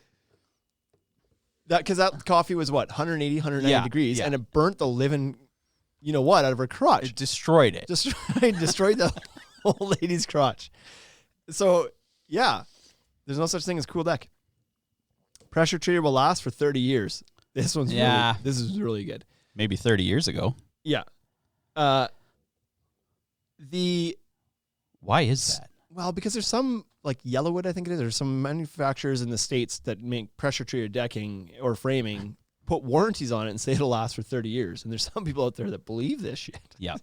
because that coffee was what, 180, 190 degrees, and it burnt the living, you know what, out of her crotch. It destroyed it. Destroyed the old lady's crotch. So, yeah, there's no such thing as cool deck. Pressure treated will last for 30 years. This one's this is really good. Maybe 30 years ago. Yeah. Why is that? Well, because there's some, like Yellowwood, I think it is, there's some manufacturers in the States that make pressure-treated decking or framing, put warranties on it and say it'll last for 30 years. And there's some people out there that believe this shit. Yeah.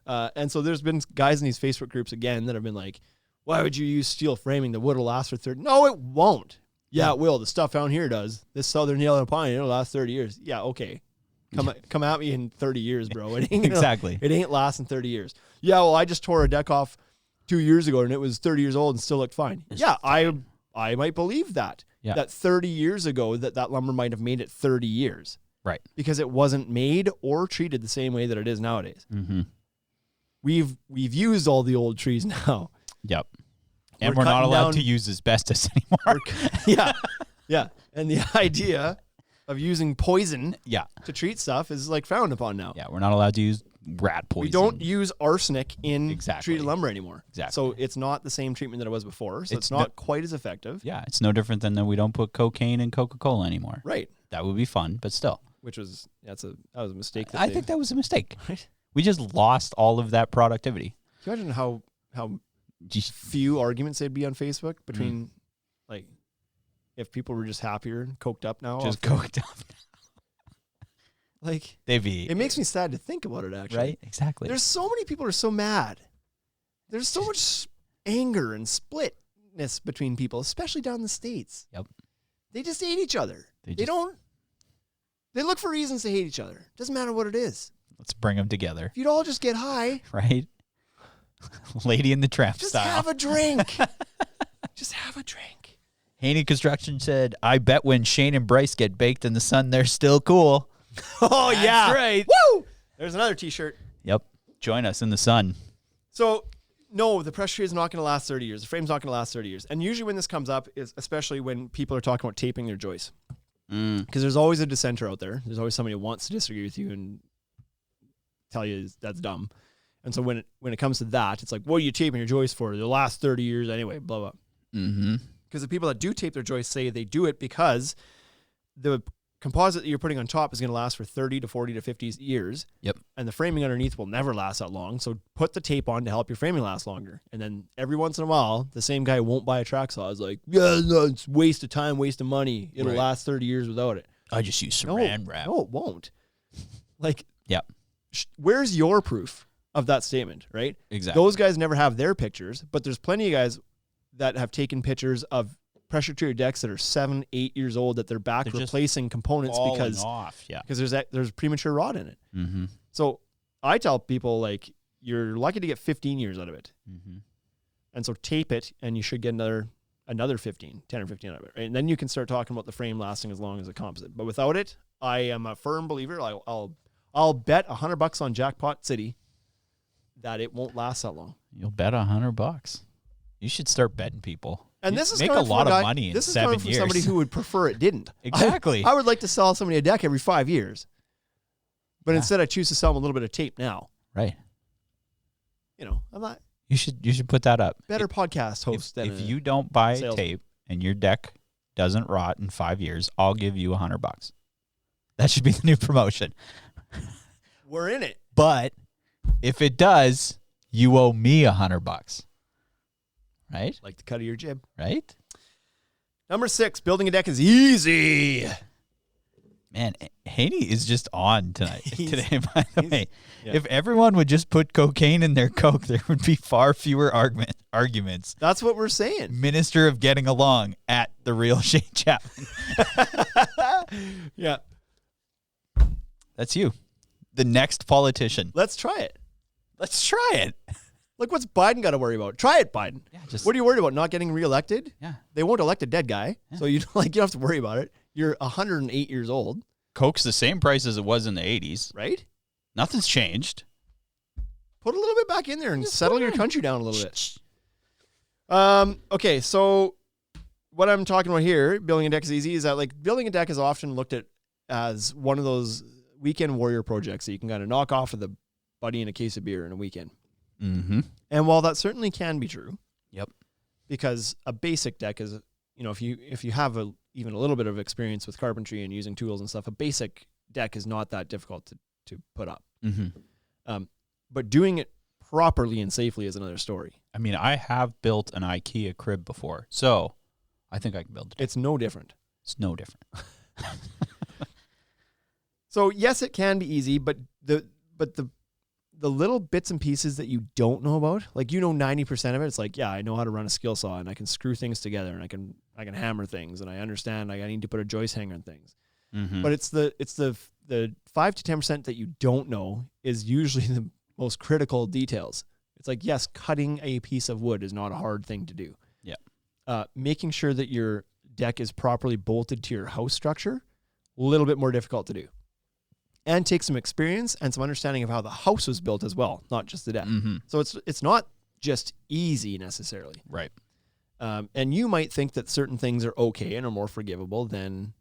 And so there's been guys in these Facebook groups, again, that have been like, why would you use steel framing? The wood will last for 30. No, it won't. Yeah, it will. The stuff down here does. This Southern Yellow Pine, it'll last 30 years. Yeah, okay. Come at me in 30 years, bro. It ain't Exactly. It ain't lasting 30 years. Yeah, well, I just tore a deck off 2 years ago and it was 30 years old and still looked fine. Yeah, I might believe that. Yeah. that 30 years ago that lumber might have made it 30 years. Right. Because it wasn't made or treated the same way that it is nowadays. Mm-hmm. We've used all the old trees now. Yep. And We're we're not cutting allowed down- to use asbestos anymore. Yeah. And the idea of using poison Yeah. to treat stuff is like frowned upon now. Yeah. We're not allowed to use rat poison. We don't use arsenic in Exactly. treated lumber anymore. Exactly. So it's not the same treatment that it was before. So It's it's not quite as effective. Yeah. It's no different than that we don't put cocaine in Coca-Cola anymore. Right. That would be fun, but still. Which was that was a mistake. I think that was a mistake. Right? We just lost all of that productivity. Can you imagine how Just, few arguments there'd be on Facebook Mm. between like if people were just happier and coked up now? just coked up. Like They'd be it makes me sad to think about it actually. right. Exactly. There's so many people who are so mad. There's so much anger and splitness between people, especially down in the States. Yep. They just hate each other. They They just- don't. They look for reasons to hate each other. Doesn't matter what it is. Let's bring them together. If you'd all just get high, Right. Lady in the Tramp just style. have a drink. Just have a drink. Haney Construction said, "I bet when Shane and Bryce get baked in the sun, they're still cool." Oh That's yeah, right. Woo! There's another T-shirt. Yep. Join us in the sun. So, no, the pressure treat is not going to last 30 years. The frame's not going to last 30 years. And usually when this comes up is especially when people are talking about taping their joists. Because there's always a dissenter out there. There's always somebody who wants to disagree with you and tell you that's dumb. And so when it comes to that, it's like, what are you taping your joists for? They'll last 30 years anyway, blah, blah. Mm-hmm. Because the people that do tape their joists say they do it because the composite that you're putting on top is going to last for 30 to 40 to 50 years. Yep. And the framing underneath will never last that long. So put the tape on to help your framing last longer. And then every once in a while, the same guy won't buy a track saw. It's like, yeah, no, it's waste of time, waste of money. It'll Right. last 30 years without it. I just use saran wrap. No, it won't. Like, Yep. Where's your proof of that statement, right? Exactly. Those guys never have their pictures, but there's plenty of guys that have taken pictures of pressure treated decks that are 7, 8 years old that they're back They're just replacing components falling because off. Yeah. there's premature rot in it. Mm-hmm. So I tell people, like, you're lucky to get 15 years out of it. Mm-hmm. And so tape it and you should get another 15, 10 or 15 out of it. Right? And then you can start talking about the frame lasting as long as a composite. But without it, I am a firm believer. I'll bet $100 on Jackpot City that it won't last that long. You'll bet $100. You should start betting people. And You this is make a coming from lot guy, of money in this is 7 coming from years. somebody who would prefer it didn't. Exactly. I would like to sell somebody a deck every 5 years. But Yeah. instead I choose to sell them a little bit of tape now. Right. You know, I'm not You should put that up. better podcast host If, than if you don't buy sales- tape and your deck doesn't rot in 5 years, I'll give you $100. That should be the new promotion. we're in it. But if it does, you owe me $100. Right? Like the cut of your jib. Right? Number 6, building a deck is easy. Man, Haney is just on tonight. Today, by the way. yeah. If everyone would just put cocaine in their Coke, there would be far fewer arguments. That's what we're saying. Minister of Getting Along at the real Shane Chapman. Yeah. That's you. The next politician. Let's try it. Let's try it. Like, what's Biden got to worry about? Try it, Biden. Yeah, just What are you worried about? Not getting reelected? yeah. They won't elect a dead guy, so you don't have to worry about it. You're 108 years old, Coke's the same price as it was in the 80s. right? Nothing's changed. Put a little bit back in there and Just settle put it your in. country down a little bit. Okay, so what I'm talking about here, building a deck is easy, is that like building a deck is often looked at as one of those weekend warrior projects that you can kind of knock off with a buddy and a case of beer in a weekend. Mm-hmm. And while that certainly can be true, Yep. because a basic deck is, you know, if you have even a little bit of experience with carpentry and using tools and stuff, a basic deck is not that difficult to put up. Mm-hmm. But doing it properly and safely is another story. I mean, I have built an IKEA crib before, so I think I can build it. It's no different. It's no different. So yes, it can be easy, but the little bits and pieces that you don't know about, like, you know, 90% of it, it's like, yeah, I know how to run a skill saw and I can screw things together and I can hammer things and I understand I need to put a joist hanger on things. Mm-hmm. But it's the 5 to 10% that you don't know is usually the most critical details. It's like, yes, cutting a piece of wood is not a hard thing to do. Yeah. Making sure that your deck is properly bolted to your house structure, a little bit more difficult to do. And take some experience and some understanding of how the house was built as well, not just the deck. Mm-hmm. So it's not just easy necessarily. Right. And you might think that certain things are okay and are more forgivable than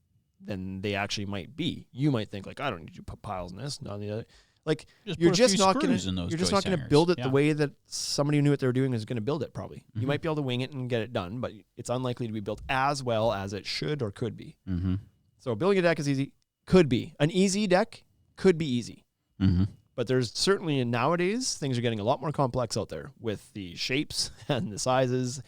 they actually might be. You might think like, I don't need to put piles in this, none of the other. Like you're just not going to build it the way that somebody who knew what they were doing is going to build it. Probably you might be able to wing it and get it done, but it's unlikely to be built as well as it should or could be. Mm-hmm. So building a deck is easy. Could be an easy deck. Could be easy. Mm-hmm. But there's certainly nowadays things are getting a lot more complex out there with the shapes and the sizes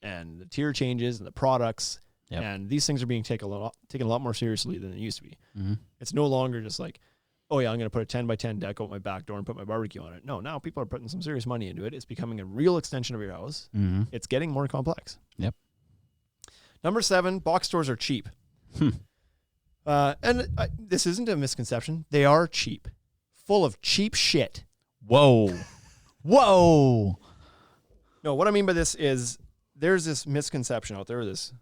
and the tier changes and the products. Yep. And these things are being taken a lot more seriously than they used to be. Mm-hmm. It's no longer just like, oh yeah, I'm going to put a 10 by 10 deck out my back door and put my barbecue on it. No, now people are putting some serious money into it. It's becoming a real extension of your house. Mm-hmm. It's getting more complex. Yep. Number 7, box stores are cheap. This isn't a misconception. They are cheap. Full of cheap shit. Whoa. Whoa. No, what I mean by this is there's this misconception out there, this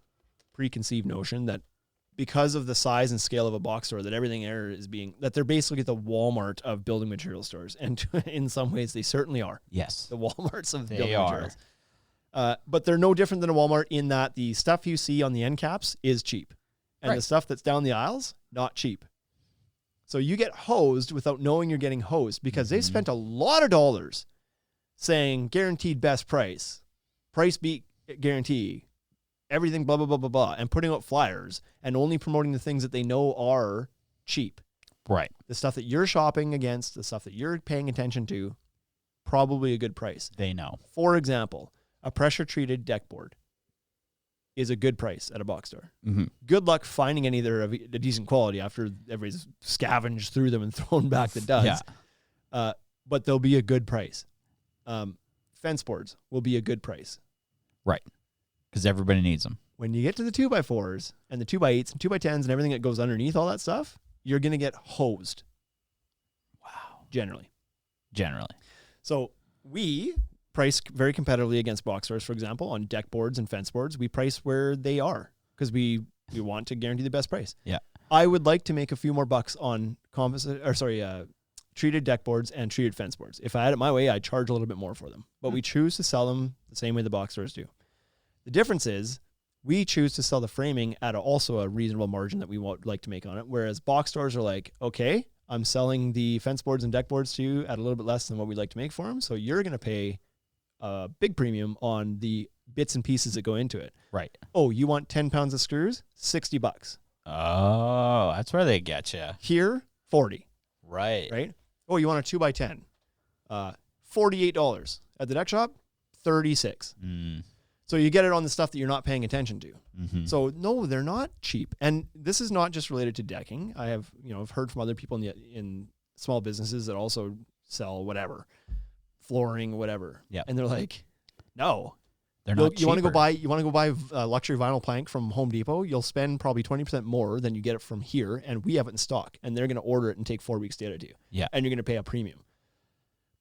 preconceived notion that because of the size and scale of a box store, that everything there is that they're basically the Walmart of building material stores. And in some ways, they certainly are. Yes. The Walmarts of building They are. materials. But they're no different than a Walmart in that the stuff you see on the end caps is cheap. And the stuff that's down the aisles, not cheap. So you get hosed without knowing you're getting hosed because they've spent a lot of dollars saying guaranteed best price beat guarantee, everything blah, blah, blah, blah, blah, and putting out flyers and only promoting the things that they know are cheap. Right. The stuff that you're shopping against, the stuff that you're paying attention to, probably a good price. They know. For example, a pressure-treated deck board is a good price at a box store. Mm-hmm. Good luck finding any that are of a decent quality after everybody's scavenged through them and thrown back the duds. Yeah. But they'll be a good price. Fence boards will be a good price. Right. Because everybody needs them. When you get to the 2x4s and the 2x8s and 2x10s and everything that goes underneath all that stuff, you're going to get hosed. Wow. Generally. So we price very competitively against box stores, for example, on deck boards and fence boards. We price where they are because we want to guarantee the best price. Yeah. I would like to make a few more bucks on treated deck boards and treated fence boards. If I had it my way, I'd charge a little bit more for them. But we choose to sell them the same way the box stores do. The difference is we choose to sell the framing at also a reasonable margin that we would like to make on it, whereas box stores are like, okay, I'm selling the fence boards and deck boards to you at a little bit less than what we'd like to make for them, so you're going to pay a big premium on the bits and pieces that go into it. Right. Oh, you want 10 pounds of screws? $60. Oh, that's where they get you. Here, 40. Right. Right? Oh, you want a 2x10? $48. At the deck shop, $36. Mm. So you get it on the stuff that you're not paying attention to. Mm-hmm. So no, they're not cheap. And this is not just related to decking. I have, I've heard from other people in small businesses that also sell whatever, flooring, whatever. Yeah. And they're like, no. They're not you want to go cheaper. buy luxury vinyl plank from Home Depot, you'll spend probably 20% more than you get it from here, and we have it in stock, and they're going to order it and take 4 weeks to get it to you. Yeah. And you're going to pay a premium.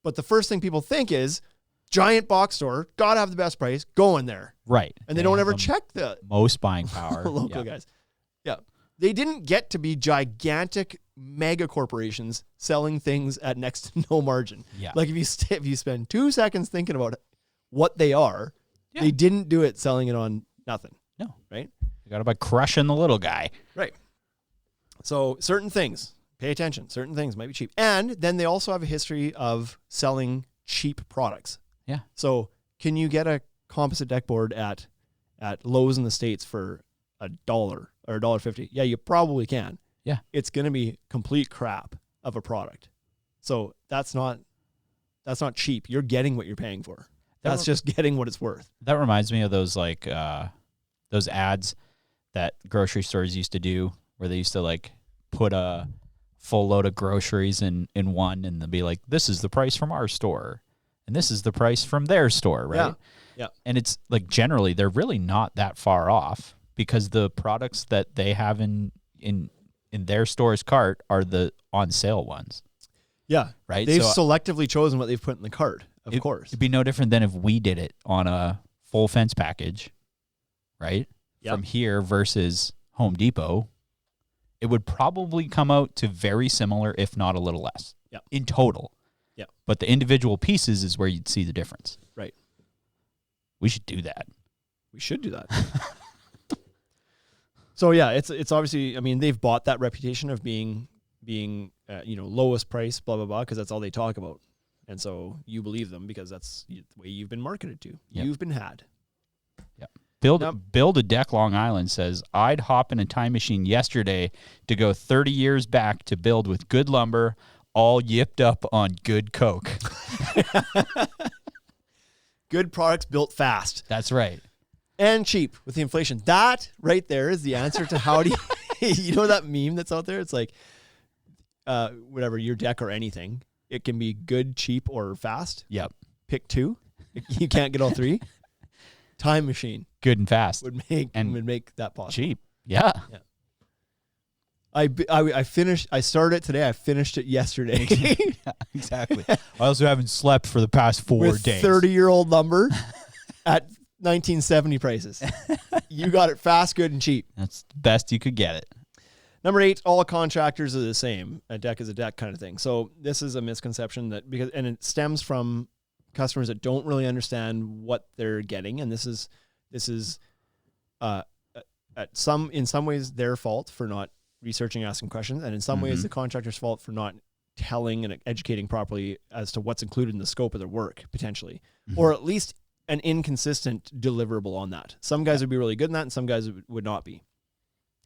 But the first thing people think is, giant box store, gotta have the best price, go in there. Right. And they don't ever check the most buying power. local guys. Yeah. They didn't get to be gigantic mega corporations selling things at next to no margin. Yeah. Like if you spend 2 seconds thinking about what they are, they didn't do it selling it on nothing. No. Right? You got to by crushing the little guy. Right. So certain things, pay attention. Certain things might be cheap. And then they also have a history of selling cheap products. Yeah. So can you get a composite deck board at Lowe's in the States for $1 or $1.50? Yeah, you probably can. Yeah. It's going to be complete crap of a product. So that's not cheap. You're getting what you're paying for. That's just getting what it's worth. That reminds me of those those ads that grocery stores used to do where they used to put a full load of groceries in one and they'll be like, this is the price from our store and this is the price from their store, right? Yeah. And it's generally they're really not that far off because the products that they have in their store's cart are the on sale ones. Yeah. Right. They've selectively chosen what they've put in the cart, of course. It'd be no different than if we did it on a full fence package, right? from here versus Home Depot, it would probably come out to very similar, if not a little less in total. Yeah. But the individual pieces is where you'd see the difference. Right. We should do that. We should do that. So yeah, it's obviously, I mean, they've bought that reputation of being lowest price, blah, blah, blah, because that's all they talk about. And so you believe them because that's the way you've been marketed to. Yep. You've been had. Yeah. Build a Deck Long Island says, I'd hop in a time machine yesterday to go 30 years back to build with good lumber, all yipped up on good Coke. Good products built fast. That's right. And cheap with the inflation. That right there is the answer to how do you know that meme that's out there? It's like, whatever, your deck or anything. It can be good, cheap, or fast. Yep. Pick two. You can't get all three. Time machine. Good and fast. Would make that possible. Cheap. Yeah. I finished. I started it today. I finished it yesterday. Yeah, exactly. I also haven't slept for the past 4 days. 30-year-old lumber at 1970 prices. You got it fast, good, and cheap. That's the best you could get it. Number 8, all contractors are the same. A deck is a deck kind of thing. So this is a misconception and it stems from customers that don't really understand what they're getting. And this is in some ways their fault for not researching, asking questions. And in some ways the contractor's fault for not telling and educating properly as to what's included in the scope of their work potentially, or at least an inconsistent deliverable on that. Some guys would be really good in that and some guys would not be.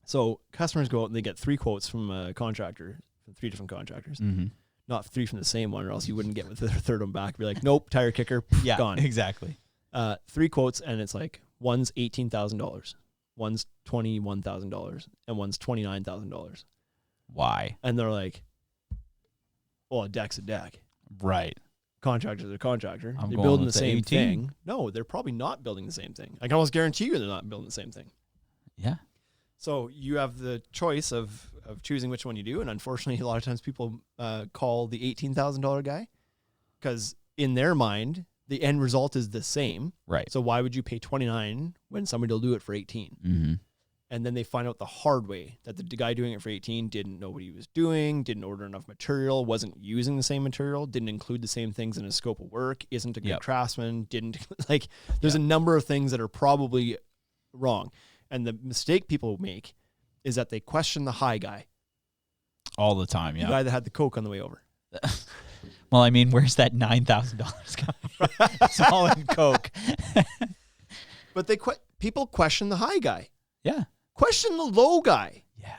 So customers go out and they get 3 quotes from a contractor, from 3 different contractors, not 3 from the same one, or else you wouldn't get with the third one back. Be like, nope, tire kicker, gone. Exactly. 3 quotes, and it's like one's $18,000, one's $21,000, and one's $29,000. Why? And they're like, well, a deck's a deck. Right. Contractor's a contractor. I'm they're going building with the the same 18. thing. No, they're probably not building the same thing. I can almost guarantee you they're not building the same thing. Yeah. So you have the choice of choosing which one you do. And unfortunately, a lot of times people call the $18,000 guy because in their mind, the end result is the same. Right. So why would you pay $29 when somebody will do it for $18? And then they find out the hard way that the guy doing it for $18 didn't know what he was doing, didn't order enough material, wasn't using the same material, didn't include the same things in his scope of work, isn't a good craftsman, there's a number of things that are probably wrong. And the mistake people make is that they question the high guy. All the time, The guy that had the Coke on the way over. Well, I mean, where's that $9,000 coming from? It's all in Coke. But people question the high guy. Yeah. Question the low guy. Yeah.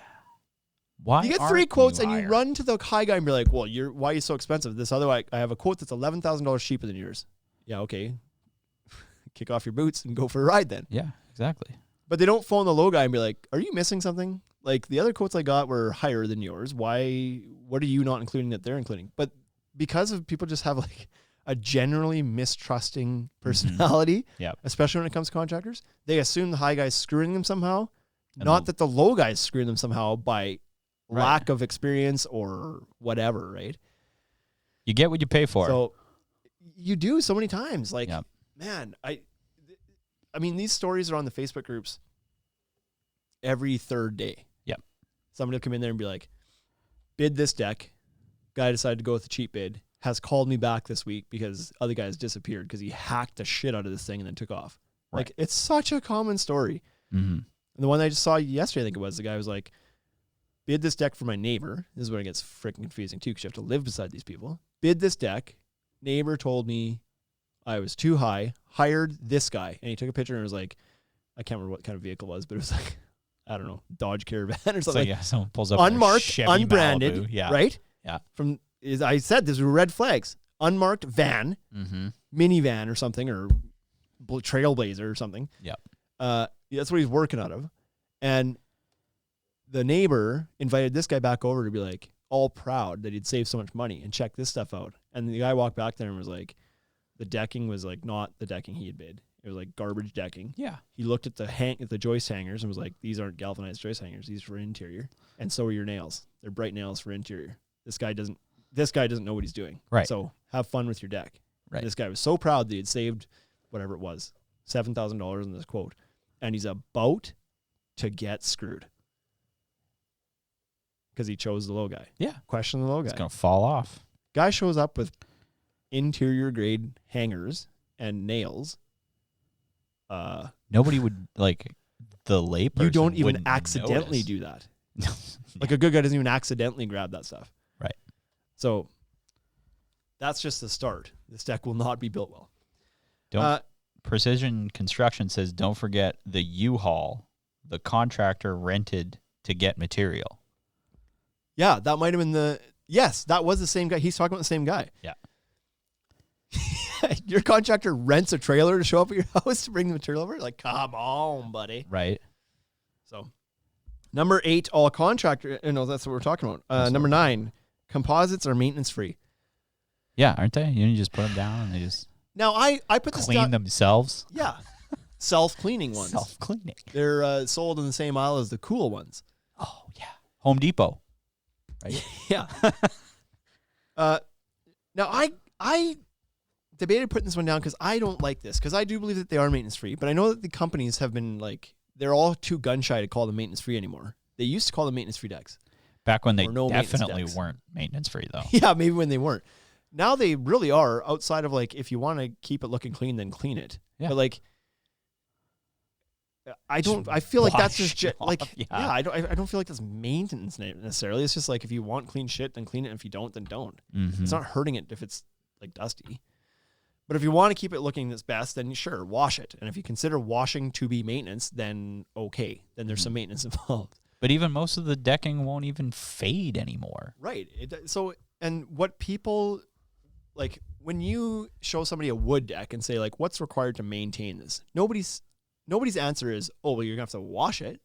Why? You get 3 quotes and you run to the high guy and be like, well, why are you so expensive? This other I have a quote that's $11,000 cheaper than yours. Yeah, okay. Kick off your boots and go for a ride then. Yeah, exactly. But they don't phone the low guy and be like, are you missing something? Like the other quotes I got were higher than yours. What are you not including that they're including? But because of people just have like a generally mistrusting personality, especially when it comes to contractors, they assume the high guy's screwing them somehow. Not that the low guy's screwing them somehow by lack of experience or whatever, right? You get what you pay for. So you do so many times. Like, man, I mean, these stories are on the Facebook groups every 3rd day. Yep. Somebody will come in there and be like, bid this deck. Guy decided to go with the cheap bid. Has called me back this week because other guys disappeared because he hacked the shit out of this thing and then took off. Right. Like, it's such a common story. And the one I just saw yesterday, I think it was, the guy was like, bid this deck for my neighbor. This is when it gets freaking confusing too because you have to live beside these people. Bid this deck. Neighbor told me I was too high. Hired this guy. And he took a picture and it was like, I can't remember what kind of vehicle it was, but it was like, I don't know, Dodge Caravan or something. So someone pulls up unmarked, Chevy unbranded, Malibu. right? Yeah. I said these were red flags. Unmarked van, minivan or something, or Trailblazer or something. Yep. That's what he's working out of. And the neighbor invited this guy back over to be like all proud that he'd saved so much money and check this stuff out. And the guy walked back there and was like, the decking was like not the decking he had bid. It was like garbage decking. Yeah. He looked at the joist hangers and was like, these aren't galvanized joist hangers. These are for interior. And so are your nails. They're bright nails for interior. This guy doesn't know what he's doing. Right. So have fun with your deck. Right. And this guy was so proud that he had saved whatever it was, $7,000 in this quote. And he's about to get screwed. Because he chose the low guy. Yeah. Question the low guy. It's going to fall off. Guy shows up with interior grade hangers and nails. Nobody would, like, the layperson You don't even wouldn't accidentally notice. do that. Like a good guy doesn't even accidentally grab that stuff. Right. So that's just the start. This deck will not be built well. Precision Construction says, don't forget the U-Haul the contractor rented to get material. Yeah, that might have been yes, that was the same guy. He's talking about the same guy. Yeah. Your contractor rents a trailer to show up at your house to bring the material over? Like, come on, buddy. Right. So, number 8, all contractor. No, that's what we're talking about. Number 9, composites are maintenance free. Yeah, aren't they? You just put them down and they just Now, I put this clean themselves. Yeah. Self-cleaning ones. Self-cleaning. They're sold in the same aisle as the cool ones. Oh, yeah. Home Depot. Right? Yeah. Now, I debated putting this one down because I don't like this, because I do believe that they are maintenance free, but I know that the companies have been like, they're all too gun shy to call them maintenance free anymore. They used to call them maintenance free decks. Back when they no definitely weren't maintenance free, though. Yeah, maybe when they weren't. Now they really are, outside of like, if you want to keep it looking clean, then clean it. Yeah. But like, I feel like that's Wash just it like, off, yeah. I don't feel like that's maintenance necessarily. It's just like, if you want clean shit, then clean it. And if you don't, then don't. Mm-hmm. It's not hurting it if it's like dusty. But if you want to keep it looking its best, then sure, wash it. And if you consider washing to be maintenance, then okay. Then there's some maintenance involved. But even most of the decking won't even fade anymore. Right. And what people, like, when you show somebody a wood deck and say, like, what's required to maintain this? Nobody's answer is, oh, well, you're going to have to wash it.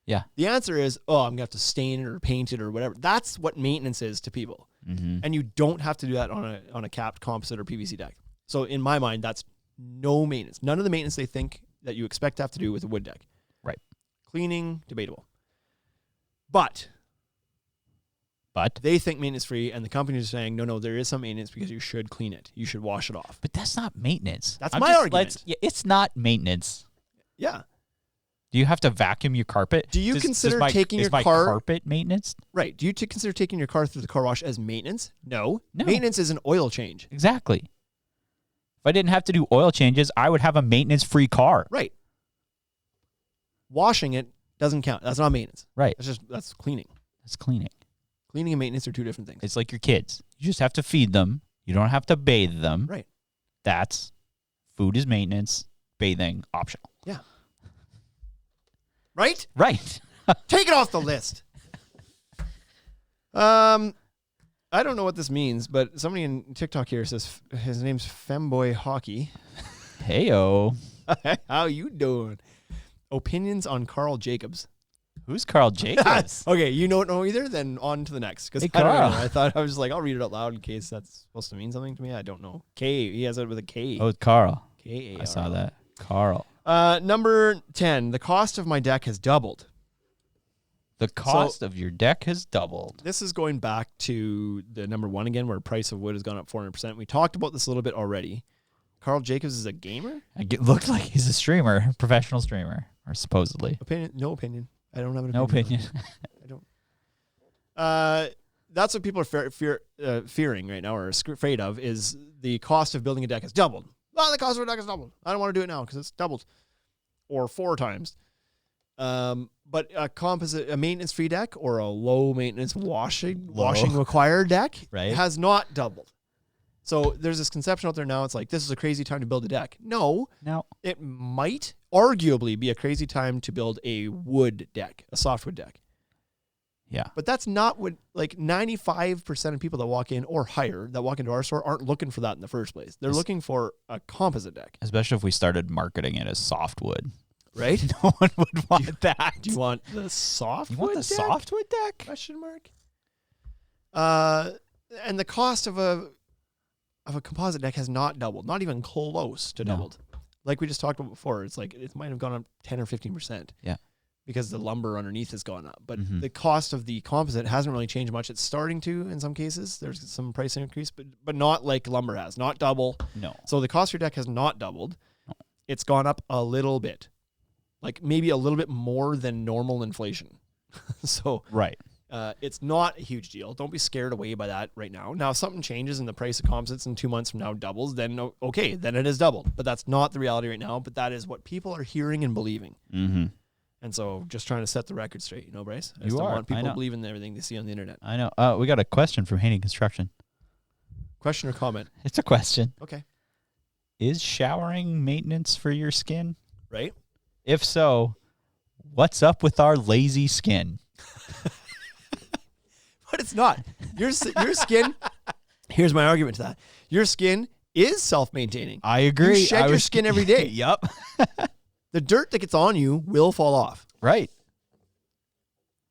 Yeah. The answer is, oh, I'm going to have to stain it or paint it or whatever. That's what maintenance is to people. Mm-hmm. And you don't have to do that on a capped composite or PVC deck. So in my mind, that's no maintenance. None of the maintenance they think that you expect to have to do with a wood deck. Right. Cleaning, debatable. But they think maintenance free, and the companies are saying, no, there is some maintenance because you should clean it. You should wash it off. But that's not maintenance. That's my argument. It's not maintenance. Yeah. Do you have to vacuum your carpet? Do you consider taking your car carpet maintenance? Right. Do you consider taking your car through the car wash as maintenance? No. Maintenance is an oil change. Exactly. If I didn't have to do oil changes, I would have a maintenance-free car. Right. Washing it doesn't count. That's not maintenance. Right. That's cleaning. That's cleaning. Cleaning and maintenance are two different things. It's like your kids. You just have to feed them. You don't have to bathe them. Right. That's food is maintenance, bathing optional. Yeah. Right? Right. Take it off the list. I don't know what this means, but somebody in TikTok here says his name's Femboy Hockey. Heyo. How you doing? Opinions on Carl Jacobs. Who's Carl Jacobs? Okay, you don't know either? Then on to the next. Because Hey, I don't Carl. know. I thought I was like, I'll read it out loud in case that's supposed to mean something to me. I don't know. K. He has it with a K. Oh, Carl. K-A-R-L. I saw that. Carl. Number 10. The cost of my deck has doubled. The cost of your deck has doubled. This is going back to the number 1 again, where price of wood has gone up 400%. We talked about this a little bit already. Carl Jacobs is a gamer? Looked like he's a streamer, professional streamer, or supposedly. Opinion? No opinion. I don't have an No opinion. opinion. I don't. That's what people are fearing right now, or afraid of, is the cost of building a deck has doubled. Well, the cost of a deck has doubled. I don't want to do it now because it's doubled. Or 4 times. But a maintenance-free deck or a low-maintenance washing required deck Right. has not doubled. So there's this conception out there now. It's like, this is a crazy time to build a deck. No. It might arguably be a crazy time to build a wood deck, a softwood deck. Yeah. But that's not what, like, 95% of people that walk in or higher that walk into our store aren't looking for that in the first place. They're looking for a composite deck. Especially if we started marketing it as softwood. Right? No one would want that. Do you want the softwood You want the deck? softwood deck? Question mark. And the cost of a composite deck has not doubled, not even close to No. doubled. Like we just talked about before, it's like it might have gone up 10 or 15%. Yeah. Because the lumber underneath has gone up. But Mhm. the cost of the composite hasn't really changed much. It's starting to in some cases. There's some price increase, but not like lumber has, not double. No. So the cost of your deck has not doubled. It's gone up a little bit. like maybe a little bit more than normal inflation. So Right. it's not a huge deal. Don't be scared away by that right now. Now, if something changes and the price of composites in 2 months from now doubles, then okay, then it is doubled. But that's not the reality right now. But that is what people are hearing and believing. Mm-hmm. And so just trying to set the record straight, you know, Bryce? I You just don't are. want I people know. believing in everything they see on the internet. I know. We got a question from Haney Construction. Question or comment? It's a question. Okay. Is showering maintenance for your skin? Right? If so, what's up with our lazy skin? But it's not. Your skin, here's my argument to that. Your skin is self-maintaining. I agree. You shed your skin every day. Yep. The dirt that gets on you will fall off. Right.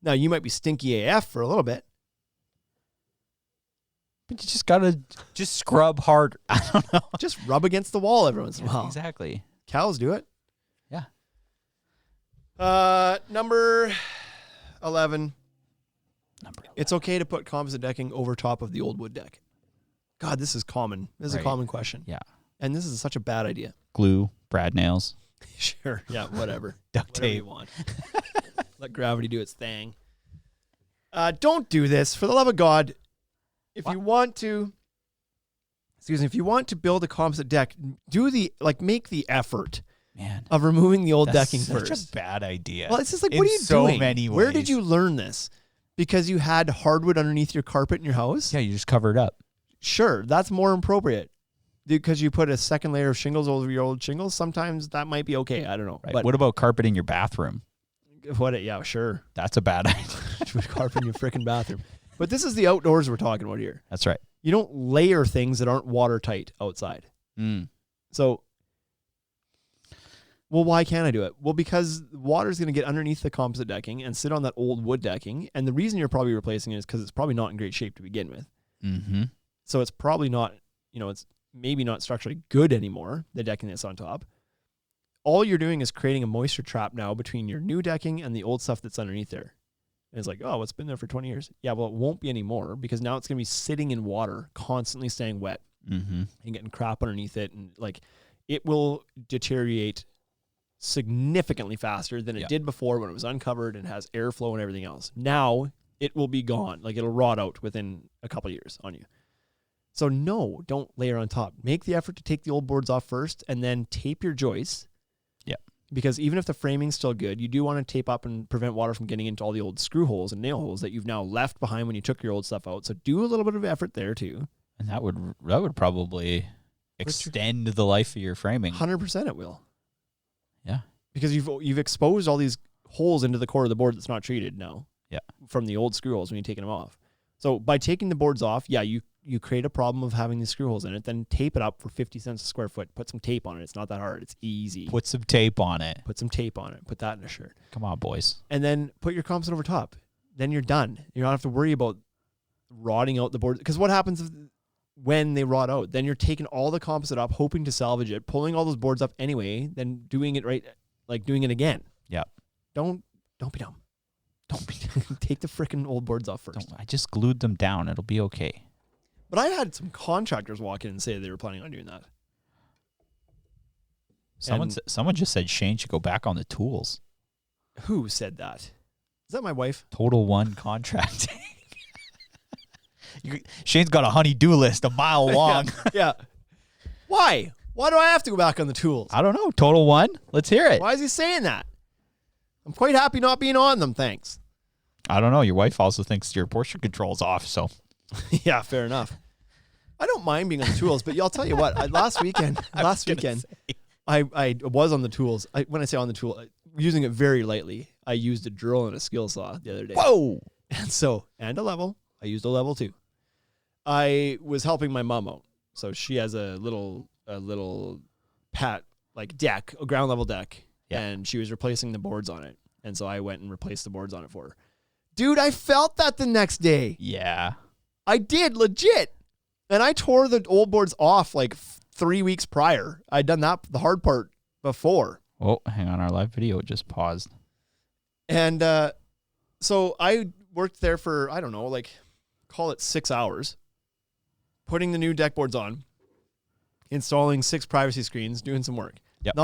Now, you might be stinky AF for a little bit. But you just got to just scrub hard. I don't know. Just rub against the wall every once in a while. Exactly. Cows do it. Yeah. Number 11. Number 11. It's okay to put composite decking over top of the old wood deck. God, this is common. This is a Right. common question. Yeah. And this is such a bad idea. Glue, brad nails, Sure. Yeah, whatever. duct Whatever tape. you want. Let gravity do its thing. Don't do this. For the love of God, if you want to build a composite deck, make the effort Man, of removing the old that's decking such first. a bad idea. Well, it's just like, in what are you so doing? many Where did ways. you learn this? Because you had hardwood underneath your carpet in your house? Yeah, you just cover it up. Sure, that's more appropriate. Because you put a second layer of shingles over your old shingles, sometimes that might be okay. I don't know. Right. But What about carpeting your bathroom? yeah, sure. That's a bad idea. Put carpet in your freaking bathroom. But this is the outdoors we're talking about here. That's right. You don't layer things that aren't watertight outside. Mm. So, well, why can't I do it? Well, because water is going to get underneath the composite decking and sit on that old wood decking. And the reason you're probably replacing it is because it's probably not in great shape to begin with. Mm-hmm. So it's probably not, it's maybe not structurally good anymore, the decking that's on top. All you're doing is creating a moisture trap now between your new decking and the old stuff that's underneath there. And it's like, oh, it's been there for 20 years. Yeah, well, it won't be anymore because now it's going to be sitting in water, constantly staying wet Mm-hmm. and getting crap underneath it. And like, it will deteriorate significantly faster than it did before when it was uncovered and has airflow and everything else. Now it will be gone. Like, it'll rot out within a couple of years on you. So no, don't layer on top. Make the effort to take the old boards off first and then tape your joists. Yeah. Because even if the framing's still good, you do want to tape up and prevent water from getting into all the old screw holes and nail holes that you've now left behind when you took your old stuff out. So do a little bit of effort there too. And that would probably extend the life of your framing. 100% it will. Yeah. Because you've exposed all these holes into the core of the board that's not treated now. Yeah. From the old screw holes when you're taking them off. So by taking the boards off, you create a problem of having these screw holes in it, then tape it up for 50 cents a square foot. Put some tape on it. It's not that hard. It's easy. Put some tape on it. Put some tape on it. Put that in a shirt. Come on, boys. And then put your composite over top. Then you're done. You don't have to worry about rotting out the board. Because what happens when they rot out? Then you're taking all the composite up, hoping to salvage it, pulling all those boards up anyway, then doing it right, like doing it again. Yeah. Don't be dumb. Don't be take the frickin' old boards off first. I just glued them down. It'll be okay. But I had some contractors walk in and say they were planning on doing that. Someone just said Shane should go back on the tools. Who said that? Is that my wife? Total One Contracting. Shane's got a honey-do list a mile long. Yeah. Why? Why do I have to go back on the tools? I don't know. Total One. Let's hear it. Why is he saying that? I'm quite happy not being on them, thanks. I don't know. Your wife also thinks your portion control's off, so. Yeah, fair enough. I don't mind being on the tools, but I'll tell you what. Last weekend, I was on the tools. When I say on the tool, using it very lightly. I used a drill and a skill saw the other day. Whoa! And a level. I used a level too. I was helping my mom out. So she has a little deck, a ground level deck. Yeah. And she was replacing the boards on it. And so I went and replaced the boards on it for her. Dude, I felt that the next day. Yeah. I did, legit. And I tore the old boards off like 3 weeks prior. I'd done that, the hard part, before. Oh, hang on. Our live video just paused. And so I worked there for, I don't know, call it 6 hours, putting the new deck boards on, installing 6 privacy screens, doing some work. Yep.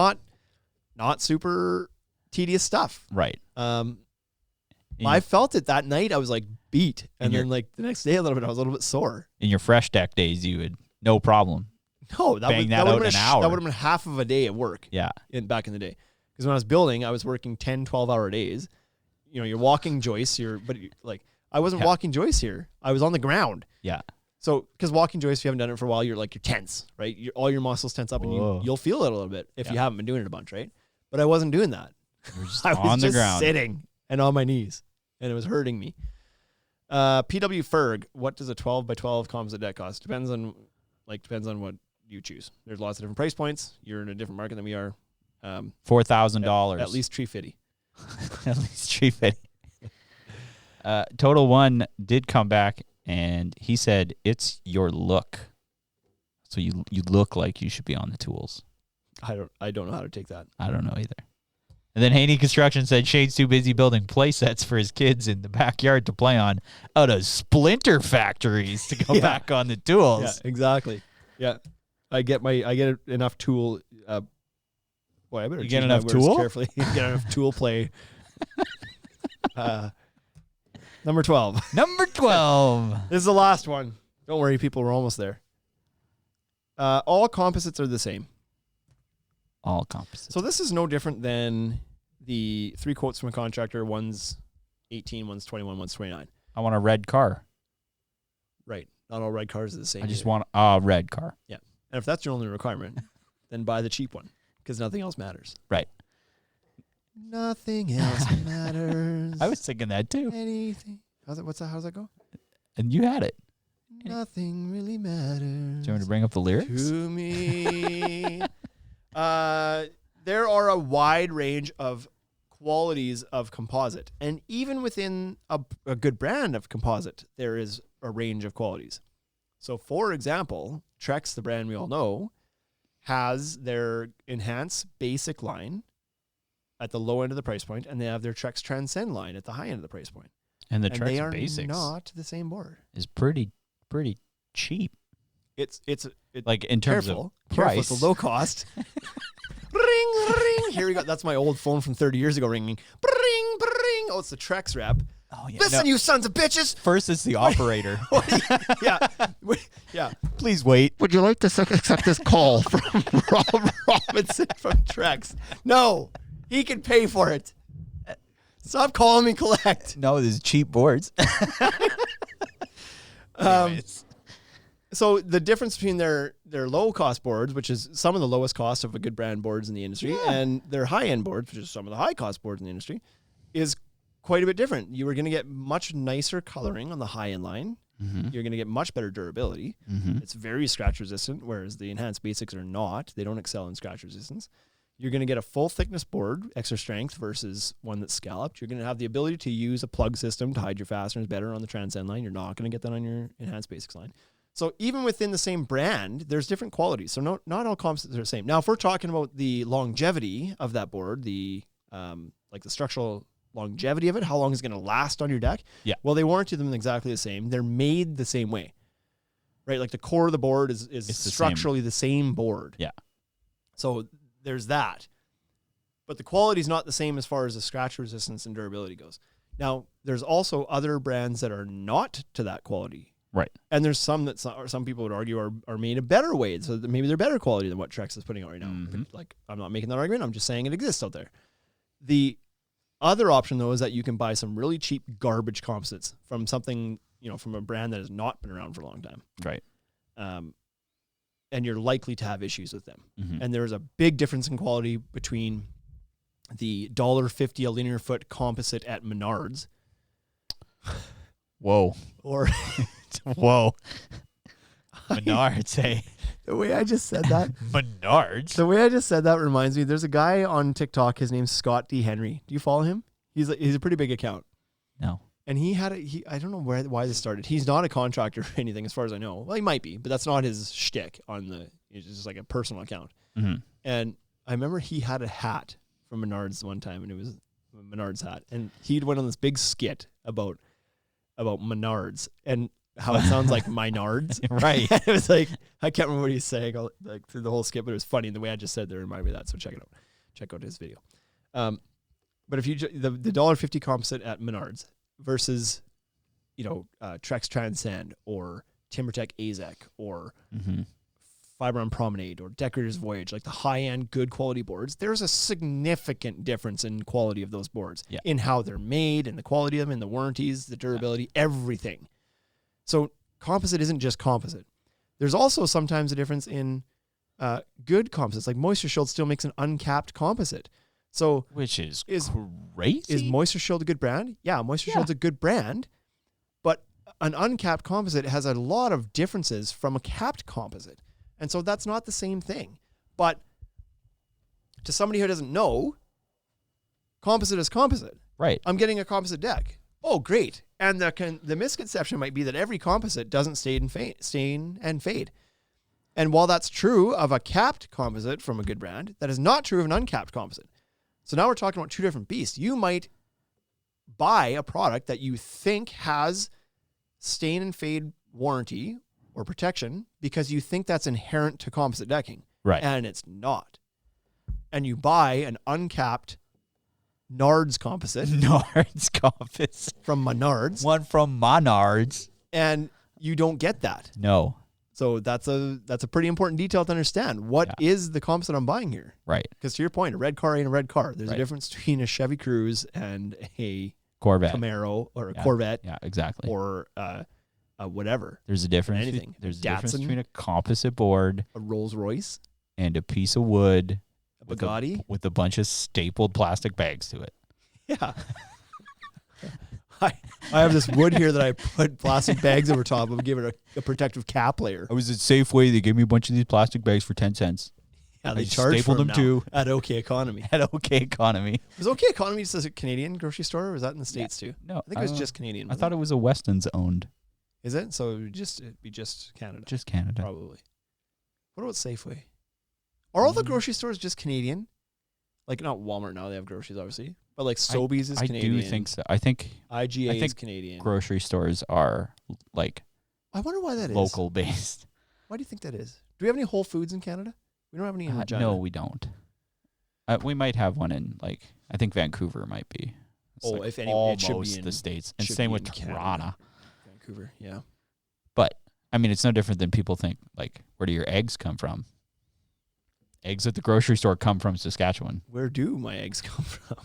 Not super tedious stuff. Right. I felt it that night. I was like beat. And then like the next day a little bit, I was a little bit sore. In your fresh deck days, you would, no problem. No, that would have been an hour. That would have been half of a day at work. Yeah. Back in the day. Because when I was building, I was working 10, 12-hour days. You know, you're walking joists, I wasn't walking joists here. I was on the ground. Yeah. So, because walking joists, if you haven't done it for a while, you're tense, right? All your muscles tense up, and you'll feel it a little bit if you haven't been doing it a bunch, right? But I wasn't doing that. I was on the just ground, sitting and on my knees, and it was hurting me. PW Ferg, what does a 12 by 12 composite deck cost? Depends on what you choose. There's lots of different price points. You're in a different market than we are. $4,000. At least $350. At least $350. Total One did come back, and he said it's your look. So you look like you should be on the tools. I don't know how to take that. I don't know either. And then Haney Construction said Shane's too busy building play sets for his kids in the backyard to play on out of splinter factories to go back on the tools. Yeah, exactly. Yeah. I get enough tool. Boy, I better you get choose my enough words tool carefully. You get enough tool play. Number 12. Number 12. This is the last one. Don't worry, people. We're almost there. All composites are the same. All composites. So this is no different than the 3 quotes from a contractor. One's 18, one's 21, one's 29. I want a red car. Right. Not all red cars are the same. I just want a red car. Yeah. And if that's your only requirement, then buy the cheap one because nothing else matters. Right. Nothing else matters. I was thinking that too. Anything. How's that go? And you had it. Nothing really matters. Do you want me to bring up the lyrics? To me. There are a wide range of qualities of composite. And even within a good brand of composite, there is a range of qualities. So, for example, Trex, the brand we all know, has their Enhance Basic line at the low end of the price point, and they have their Trex Transcend line at the high end of the price point. And the Trex Trex they are Basics not the same board. Is pretty cheap. It's like in terms of price. Careful, it's a low cost. Ring, ring. Here we go. That's my old phone from 30 years ago ringing. Bring, bring. Oh, it's the Trex rep. Oh, yeah. Listen, you sons of bitches. First, it's the operator. Yeah. Please wait. Would you like to accept this call from Rob Robinson from Trex? No, he can pay for it. Stop calling me collect. No, there's cheap boards. So the difference between their low cost boards, which is some of the lowest cost of a good brand boards in the industry, and their high end boards, which is some of the high cost boards in the industry, is quite a bit different. You are going to get much nicer coloring on the high end line. Mm-hmm. You're going to get much better durability. Mm-hmm. It's very scratch resistant, whereas the Enhanced Basics are not. They don't excel in scratch resistance. You're going to get a full thickness board, extra strength, versus one that's scalloped. You're going to have the ability to use a plug system to hide your fasteners better on the Transcend line. You're not going to get that on your Enhanced Basics line. So even within the same brand, there's different qualities. So not all composites are the same. Now, if we're talking about the longevity of that board, the structural longevity of it, how long is it going to last on your deck? Yeah. Well, they warranty them exactly the same. They're made the same way, right? Like the core of the board is structurally the same board. Yeah. So there's that. But the quality is not the same as far as the scratch resistance and durability goes. Now, there's also other brands that are not to that quality. Right. And there's some that some people would argue are made a better way. So that maybe they're better quality than what Trex is putting out right now. Mm-hmm. Like, I'm not making that argument. I'm just saying it exists out there. The other option, though, is that you can buy some really cheap garbage composites from something, from a brand that has not been around for a long time. Right. And you're likely to have issues with them. Mm-hmm. And there's a big difference in quality between the $1.50 a linear foot composite at Menards. Whoa. Or whoa. Menards, hey. The way I just said that. Menards? The way I just said that reminds me, there's a guy on TikTok, his name's Scott D. Henry. Do you follow him? He's a pretty big account. No. And I don't know why this started. He's not a contractor or anything as far as I know. Well, he might be, but that's not his shtick it's just like a personal account. Mm-hmm. And I remember he had a hat from Menards one time, and it was a Menards hat. And he'd went on this big skit about Menards and how it sounds like Menards. Right. It was like, I can't remember what he's saying through the whole skit, but it was funny. And the way I just said that reminded me of that. So check it out. Check out his video. But if you the $1.50 composite at Menards versus, Trex Transcend or TimberTech AZEK or Fibron Promenade or Decorator's Voyage, like the high-end, good quality boards, there's a significant difference in quality of those boards, in how they're made and the quality of them and the warranties, the durability, everything. So composite isn't just composite. There's also sometimes a difference in good composites. Like Moisture Shield still makes an uncapped composite. So which is crazy. Is Moisture Shield a good brand? Yeah, Moisture Shield's a good brand, but an uncapped composite has a lot of differences from a capped composite. And so that's not the same thing. But to somebody who doesn't know, composite is composite. Right. I'm getting a composite deck. Oh, great. And the misconception might be that every composite doesn't stain and fade. And while that's true of a capped composite from a good brand, that is not true of an uncapped composite. So now we're talking about two different beasts. You might buy a product that you think has stain and fade warranty or protection because you think that's inherent to composite decking. Right. And it's not. And you buy an uncapped Nards composite. Nards composite. From Menards. One from Menards. And you don't get that. No. So that's a pretty important detail to understand. What is the composite I'm buying here? Right. Because to your point, a red car ain't a red car. There's a difference between a Chevy Cruze and a Corvette. Camaro or a Corvette. Yeah, exactly. Or whatever. There's a difference. Anything. There's a difference between a composite board, a Rolls Royce, and a piece of wood, a Bugatti with a bunch of stapled plastic bags to it. Yeah. I have this wood here that I put plastic bags over top of, give it a protective cap layer. I was at Safeway. They gave me a bunch of these plastic bags for 10 cents. Yeah, they charge for them too at OK Economy. At OK Economy. Was OK Economy just a Canadian grocery store, or was that in the States too? No, I think it was just Canadian. I thought it was a Weston's owned. Is it? So it'd be just Canada. Just Canada. Probably. What about Safeway? Are all the grocery stores just Canadian? Like not Walmart now, they have groceries obviously. But like Sobeys is Canadian. I do think so. I think IGA is Canadian. Grocery stores are like I wonder why that is. Local based. Why do you think that is? Do we have any Whole Foods in Canada? We don't have any in Regina. No, we don't. We might have one in I think Vancouver might be. It's if any, almost it should be in the States. And same with Toronto. Vancouver, yeah. But I mean, it's no different than people think. Like, where do your eggs come from? Eggs at the grocery store come from Saskatchewan. Where do my eggs come from?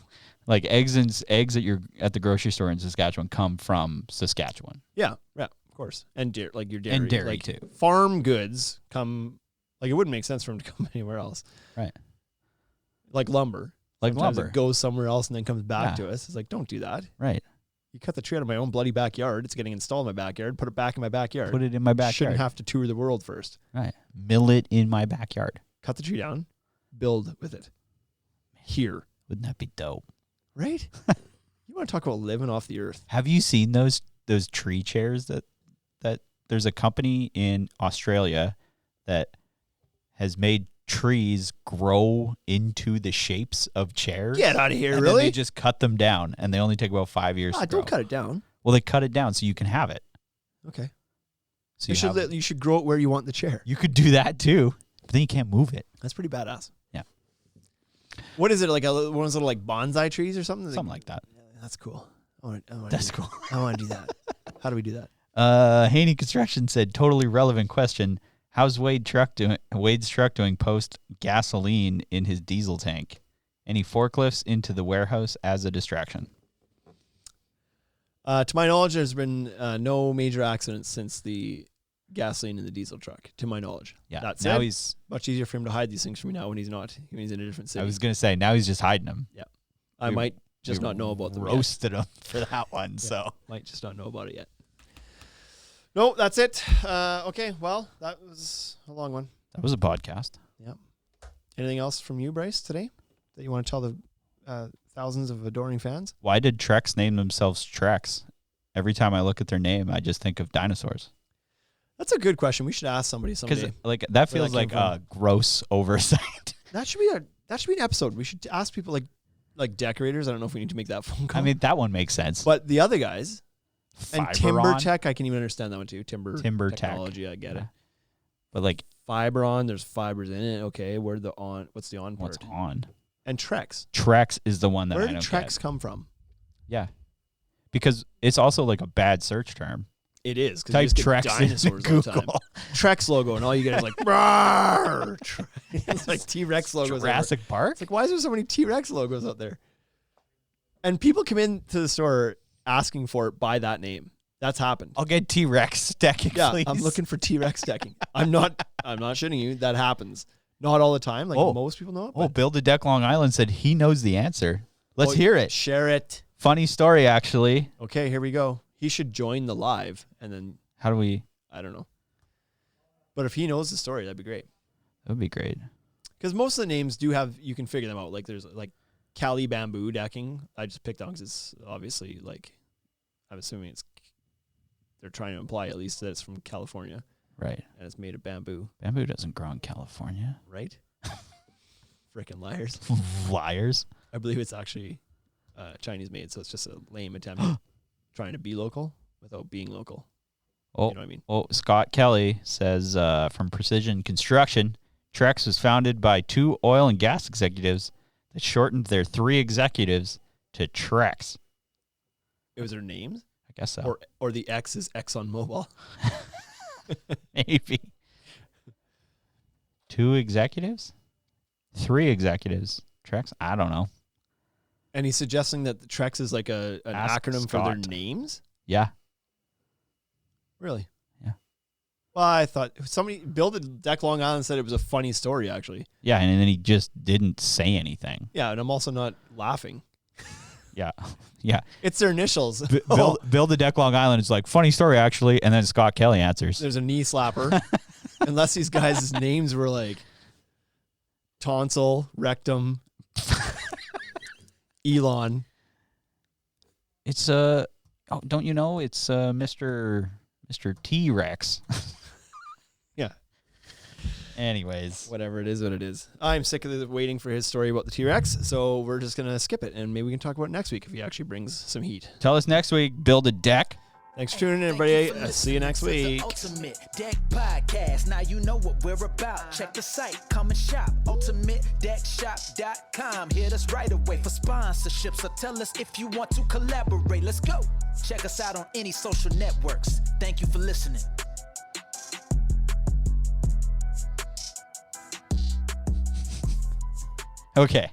Like eggs at the grocery store in Saskatchewan come from Saskatchewan. Yeah, of course. And your dairy. And dairy too. Farm goods come. Like it wouldn't make sense for them to come anywhere else. Right. Like lumber. Sometimes it goes somewhere else and then comes back to us. It's like, don't do that. Right. You cut the tree out of my own bloody backyard. It's getting installed in my backyard. Put it back in my backyard. Put it in my backyard. Shouldn't have to tour the world first. Right. Mill it in my backyard. Cut the tree down. Build with it. Here. Wouldn't that be dope? Right? You want to talk about living off the earth. Have you seen those tree chairs that there's a company in Australia that has made trees grow into the shapes of chairs? Get out of here, and really? Then they just cut them down, and they only take about 5 years to grow. Don't cut it down. Well, they cut it down so you can have it. Okay. So you should grow it where you want the chair. You could do that too, but then you can't move it. That's pretty badass. Yeah. What is it, like one of those little like bonsai trees or something? Something like that. Yeah, that's cool. That's cool. I want to do that. How do we do that? Haney Construction said, totally relevant question. How's Wade's truck doing post gasoline in his diesel tank? Any forklifts into the warehouse as a distraction? To my knowledge, there's been no major accidents since the gasoline in the diesel truck, to my knowledge. Yeah. That now said, he's much easier for him to hide these things from me now when he's in a different city. I was going to say, now he's just hiding them. Yeah. I might just not know about them yet. Roasted him for that one, so. Might just not know about it yet. No, that's it. Okay, well, that was a long one. That was a podcast. Yeah. Anything else from you, Bryce, today that you want to tell the thousands of adoring fans? Why did Trex name themselves Trex? Every time I look at their name, I just think of dinosaurs. That's a good question. We should ask somebody someday. Because like that feels like a gross oversight. That should be an episode. We should ask people like decorators. I don't know if we need to make that phone call. I mean, that one makes sense. But the other guys and Fiberon? TimberTech, I can even understand that one too. Timber technology, I get it. But like Fiberon, there's fibers in it. Okay, what's the on part? What's on? And Trex. Trex is the one that Where I did don't Trex get. come from? Yeah. Because it's also like a bad search term. It is. Because Type you just get Trex dinosaurs in all the time. Google. Trex logo, and all you get is like, "Rawr!" It's like T-Rex logos. Jurassic Park? It's like, why is there so many T-Rex logos out there? And people come into the store asking for it by that name. That's happened. I'll get T-Rex stacking, Yeah, please. I'm looking for T-Rex decking. I'm not shitting you. That happens. Not all the time. Like most people know it. Oh, Build a Deck Long Island said he knows the answer. Let's hear it. Share it. Funny story, actually. Okay, here we go. He should join the live, and then How do we? I don't know. But if he knows the story, that'd be great. That would be great. Because most of the names do have, you can figure them out. Like there's like Cali bamboo decking. I just picked on because it's obviously like, I'm assuming they're trying to imply at least that it's from California. Right. And it's made of bamboo. Bamboo doesn't grow in California. Right? Freaking liars. Liars. I believe it's actually Chinese made, so it's just a lame attempt trying to be local without being local. Oh, You know what I mean? Oh, Scott Kelly says from Precision Construction, Trex was founded by 2 oil and gas executives that shortened their 3 executives to Trex. It was their names? I guess so. Or the X is ExxonMobil. Maybe. 2 executives? 3 executives. Trex? I don't know. And he's suggesting that the Trex is like an Ask acronym for their Scott. names? Yeah. Really? Yeah. Well, I thought somebody Build a Deck Long Island said it was a funny story, actually. Yeah, and then he just didn't say anything. Yeah, and I'm also not laughing. Yeah. Yeah. It's their initials. Build a Deck Long Island is like, funny story, actually, and then Scott Kelly answers. There's a knee slapper. Unless these guys' names were like Tonsil, Rectum, Elon. It's don't you know it's Mr. T-Rex. Yeah. Anyways, Whatever it is, what it is. I'm sick of waiting for his story about the T-Rex, so we're just going to skip it, and maybe we can talk about it next week if he actually brings some heat. tell us next week, Build a Deck. Thanks for tuning in, everybody. I'll see you next week. Ultimate Deck Podcast. Now you know what we're about. Check the site, come and shop. UltimateDeckShop.com. Hit us right away for sponsorships, or tell us if you want to collaborate. Let's go. Check us out on any social networks. Thank you for listening. Okay.